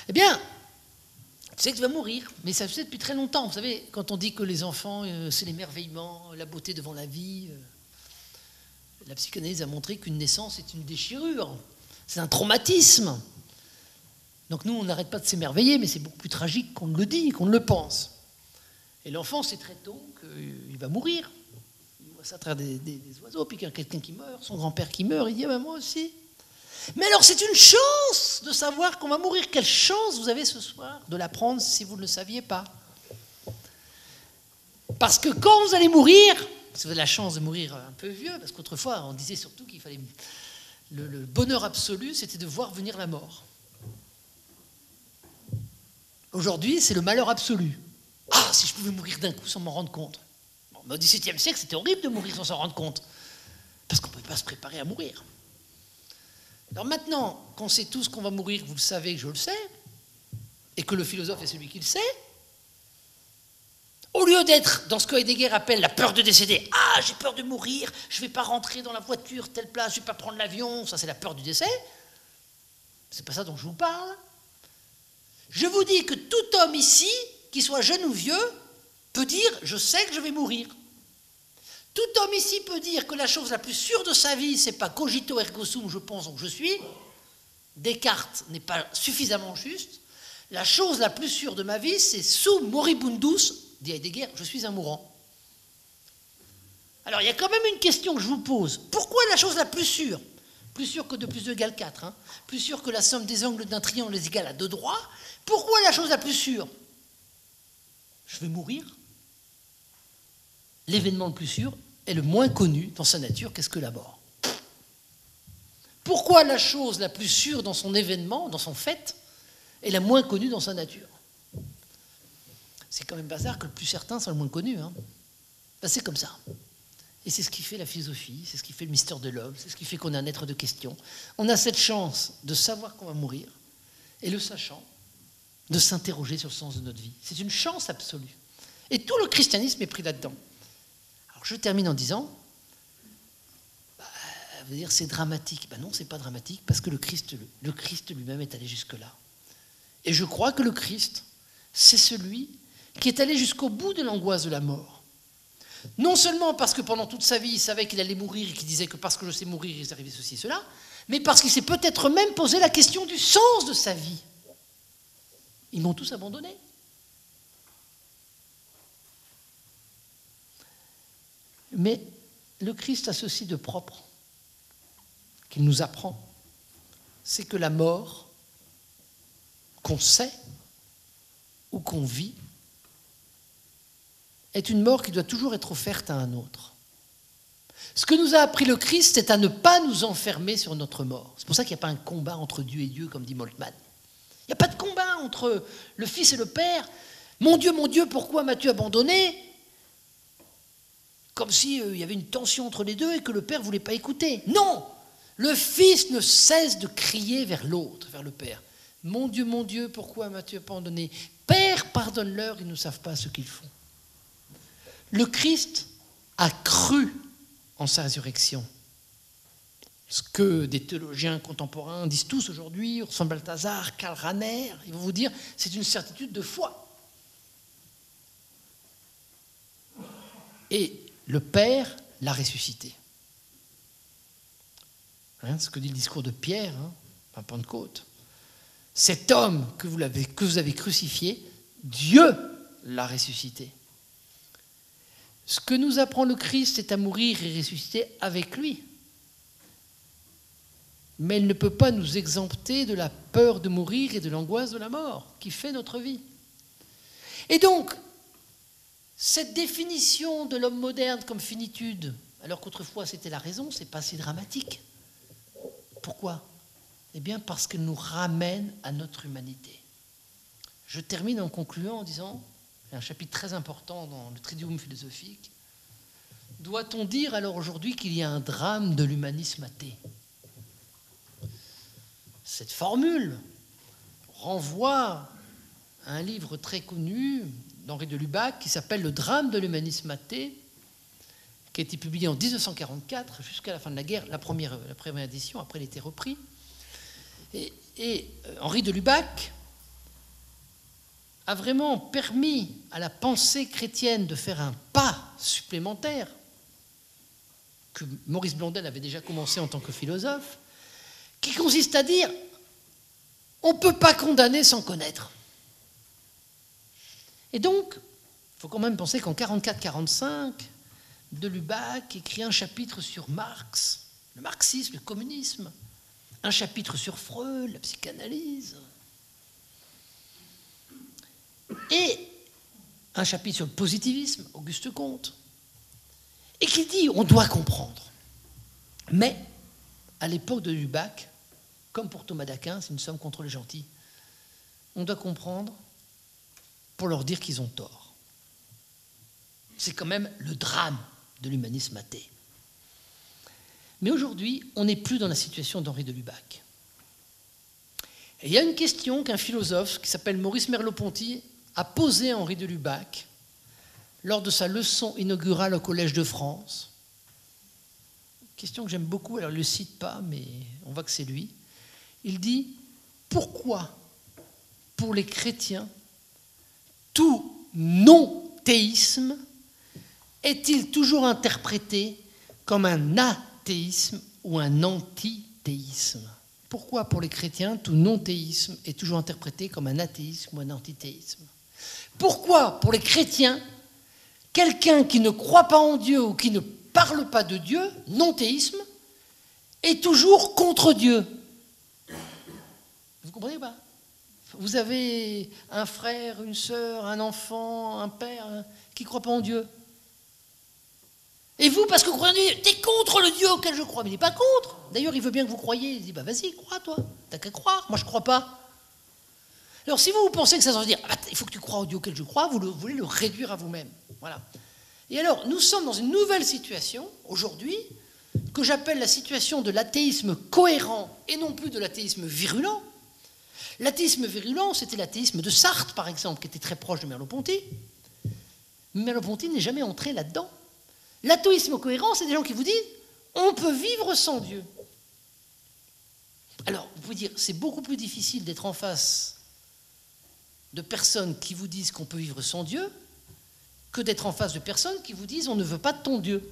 Eh bien, tu sais que tu vas mourir, mais ça se fait depuis très longtemps. Vous savez, quand on dit que les enfants, c'est l'émerveillement, la beauté devant la vie, la psychanalyse a montré qu'une naissance est une déchirure, c'est un traumatisme. Donc nous, on n'arrête pas de s'émerveiller, mais c'est beaucoup plus tragique qu'on ne le dit, qu'on ne le pense. Et l'enfant sait très tôt qu'il va mourir. Il voit ça à travers des oiseaux, puis qu'il y a quelqu'un qui meurt, son grand-père qui meurt, il dit ah ben moi aussi. Mais alors c'est une chance de savoir qu'on va mourir. Quelle chance vous avez ce soir de l'apprendre si vous ne le saviez pas. Parce que quand vous allez mourir, si vous avez la chance de mourir un peu vieux, parce qu'autrefois on disait surtout qu'il fallait... Le bonheur absolu, c'était de voir venir la mort. Aujourd'hui, c'est le malheur absolu. Ah, si je pouvais mourir d'un coup sans m'en rendre compte. Bon, mais au XVIIe siècle, c'était horrible de mourir sans s'en rendre compte. Parce qu'on ne pouvait pas se préparer à mourir. Alors maintenant, qu'on sait tous qu'on va mourir, vous le savez que je le sais, et que le philosophe est celui qui le sait, au lieu d'être dans ce que Heidegger appelle la peur de décéder, ah, j'ai peur de mourir, je ne vais pas rentrer dans la voiture, telle place, je ne vais pas prendre l'avion, ça c'est la peur du décès, c'est pas ça dont je vous parle. Je vous dis que tout homme ici, qu'il soit jeune ou vieux, peut dire « je sais que je vais mourir ». Tout homme ici peut dire que la chose la plus sûre de sa vie, c'est pas cogito ergo sum, je pense donc je suis. Descartes n'est pas suffisamment juste. La chose la plus sûre de ma vie, c'est sum moribundus, dit Heidegger, je suis un mourant. Alors il y a quand même une question que je vous pose. Pourquoi la chose la plus sûre que 2 plus 2 égale 4, plus sûre que la somme des angles d'un triangle est égale à 2 droits. Pourquoi la chose la plus sûre? Je vais mourir. L'événement le plus sûr est le moins connu dans sa nature. Qu'est-ce que la mort? Pourquoi la chose la plus sûre dans son événement, dans son fait, est la moins connue dans sa nature? C'est quand même bizarre que le plus certain soit le moins connu. Ben, c'est comme ça. Et c'est ce qui fait la philosophie, c'est ce qui fait le mystère de l'homme, c'est ce qui fait qu'on est un être de question. On a cette chance de savoir qu'on va mourir, et le sachant, de s'interroger sur le sens de notre vie. C'est une chance absolue. Et tout le christianisme est pris là-dedans. Alors je termine en disant, vous allez dire c'est dramatique. Ben non, c'est pas dramatique parce que le Christ lui-même est allé jusque-là. Et je crois que le Christ, c'est celui qui est allé jusqu'au bout de l'angoisse de la mort. Non seulement parce que pendant toute sa vie, il savait qu'il allait mourir et qu'il disait que parce que je sais mourir, il est arrivé ceci et cela, mais parce qu'il s'est peut-être même posé la question du sens de sa vie. Ils m'ont tous abandonné. Mais le Christ a ceci de propre, qu'il nous apprend, c'est que la mort qu'on sait ou qu'on vit est une mort qui doit toujours être offerte à un autre. Ce que nous a appris le Christ, c'est à ne pas nous enfermer sur notre mort. C'est pour ça qu'il n'y a pas un combat entre Dieu et Dieu, comme dit Moltmann. Il n'y a pas de combat entre le Fils et le Père. Mon Dieu, pourquoi m'as-tu abandonné? Comme s'il y avait une tension entre les deux et que le Père ne voulait pas écouter. Non! Le Fils ne cesse de crier vers l'autre, vers le Père. Mon Dieu, pourquoi m'as-tu abandonné? Père, pardonne-leur, ils ne savent pas ce qu'ils font. Le Christ a cru en sa résurrection. Ce que des théologiens contemporains disent tous aujourd'hui, Ursin Balthazar, Karl Rahner, ils vont vous dire, c'est une certitude de foi. Et le Père l'a ressuscité. Ce que dit le discours de Pierre, à Pentecôte. Cet homme que vous avez crucifié, Dieu l'a ressuscité. Ce que nous apprend le Christ, c'est à mourir et ressusciter avec lui. Mais il ne peut pas nous exempter de la peur de mourir et de l'angoisse de la mort qui fait notre vie. Et donc, cette définition de l'homme moderne comme finitude, alors qu'autrefois c'était la raison, c'est pas si dramatique. Pourquoi? Eh bien parce qu'elle nous ramène à notre humanité. Je termine en concluant en disant, un chapitre très important dans le Triduum philosophique, doit-on dire alors aujourd'hui qu'il y a un drame de l'humanisme athée? Cette formule renvoie à un livre très connu d'Henri de Lubac qui s'appelle « Le drame de l'humanisme athée », qui a été publié en 1944 jusqu'à la fin de la guerre, la première édition, après il a été repris. Et Henri de Lubac a vraiment permis à la pensée chrétienne de faire un pas supplémentaire que Maurice Blondel avait déjà commencé en tant que philosophe, qui consiste à dire on ne peut pas condamner sans connaître. Et donc, il faut quand même penser qu'en 1944-1945, de Lubac écrit un chapitre sur Marx, le marxisme, le communisme, un chapitre sur Freud, la psychanalyse, et un chapitre sur le positivisme, Auguste Comte, et qui dit on doit comprendre. Mais, à l'époque de Lubac, comme pour Thomas d'Aquin, c'est une somme contre les gentils, on doit comprendre pour leur dire qu'ils ont tort. C'est quand même le drame de l'humanisme athée. Mais aujourd'hui, on n'est plus dans la situation d'Henri de Lubac. Et il y a une question qu'un philosophe qui s'appelle Maurice Merleau-Ponty a posée à Henri de Lubac lors de sa leçon inaugurale au Collège de France. Question que j'aime beaucoup, alors il ne le cite pas, mais on voit que c'est lui. Il dit « Pourquoi, pour les chrétiens, tout non-théisme est-il toujours interprété comme un athéisme ou un antithéisme? Pourquoi, pour les chrétiens, tout non-théisme est toujours interprété comme un athéisme ou un antithéisme? Pourquoi, pour les chrétiens, quelqu'un qui ne croit pas en Dieu ou qui ne parle pas de Dieu, non-théisme, est toujours contre Dieu? Vous comprenez ou pas? Vous avez un frère, une sœur, un enfant, un père qui ne croit pas en Dieu. Et vous, parce que vous croyez en Dieu, t'es contre le Dieu auquel je crois. Mais il n'est pas contre. D'ailleurs, il veut bien que vous croyiez. Il dit, bah vas-y, crois toi. T'as qu'à croire. Moi, je ne crois pas. Alors, si vous pensez que ça veut dire, ah, bah, il faut que tu crois au Dieu auquel je crois, vous voulez le réduire à vous-même. Voilà. Et alors, nous sommes dans une nouvelle situation, aujourd'hui, que j'appelle la situation de l'athéisme cohérent et non plus de l'athéisme virulent. L'athéisme virulent, c'était l'athéisme de Sartre, par exemple, qui était très proche de Merleau-Ponty. Mais Merleau-Ponty n'est jamais entré là-dedans. L'athéisme cohérent, c'est des gens qui vous disent « on peut vivre sans Dieu ». Alors, vous pouvez dire, c'est beaucoup plus difficile d'être en face de personnes qui vous disent qu'on peut vivre sans Dieu que d'être en face de personnes qui vous disent on ne veut pas de ton Dieu.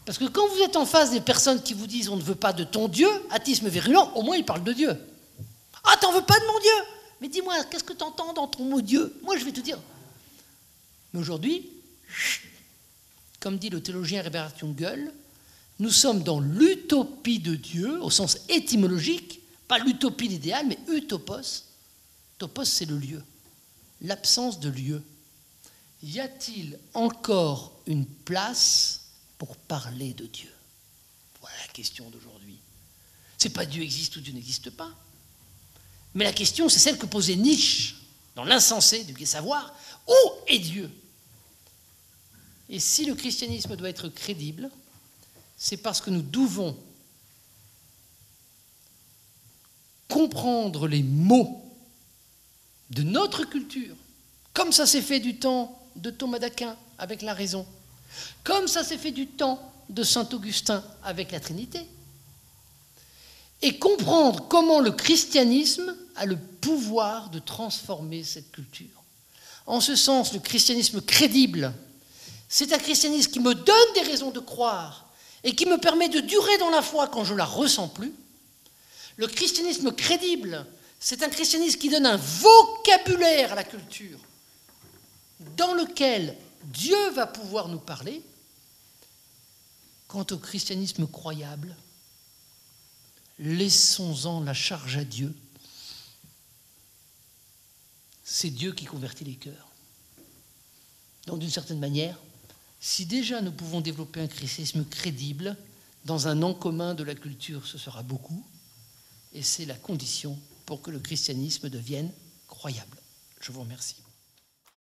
Parce que quand vous êtes en face des personnes qui vous disent on ne veut pas de ton Dieu, athéisme virulent, au moins ils parlent de Dieu. Ah, t'en veux pas de mon Dieu? Mais dis-moi, qu'est-ce que t'entends dans ton mot Dieu? Moi, je vais te dire. Mais aujourd'hui, comme dit le théologien Herbert Jungel, nous sommes dans l'utopie de Dieu, au sens étymologique, pas l'utopie de l'idéal, mais utopos. Topos, c'est le lieu, l'absence de lieu. Y a-t-il encore une place pour parler de Dieu? Voilà la question d'aujourd'hui. C'est pas Dieu existe ou Dieu n'existe pas. Mais la question, c'est celle que posait Nietzsche dans L'Insensé du Gai Savoir. Où est Dieu? Et si le christianisme doit être crédible, c'est parce que nous devons comprendre les mots de notre culture, comme ça s'est fait du temps de Thomas d'Aquin avec la raison, comme ça s'est fait du temps de saint Augustin avec la Trinité, et comprendre comment le christianisme a le pouvoir de transformer cette culture. En ce sens, le christianisme crédible, c'est un christianisme qui me donne des raisons de croire et qui me permet de durer dans la foi quand je ne la ressens plus. Le christianisme crédible, c'est un christianisme qui donne un vocabulaire à la culture dans lequel Dieu va pouvoir nous parler. Quant au christianisme croyable, laissons-en la charge à Dieu. C'est Dieu qui convertit les cœurs. Donc, d'une certaine manière, si déjà nous pouvons développer un christianisme crédible, dans un nom commun de la culture, ce sera beaucoup, et c'est la condition pour que le christianisme devienne croyable. Je vous remercie.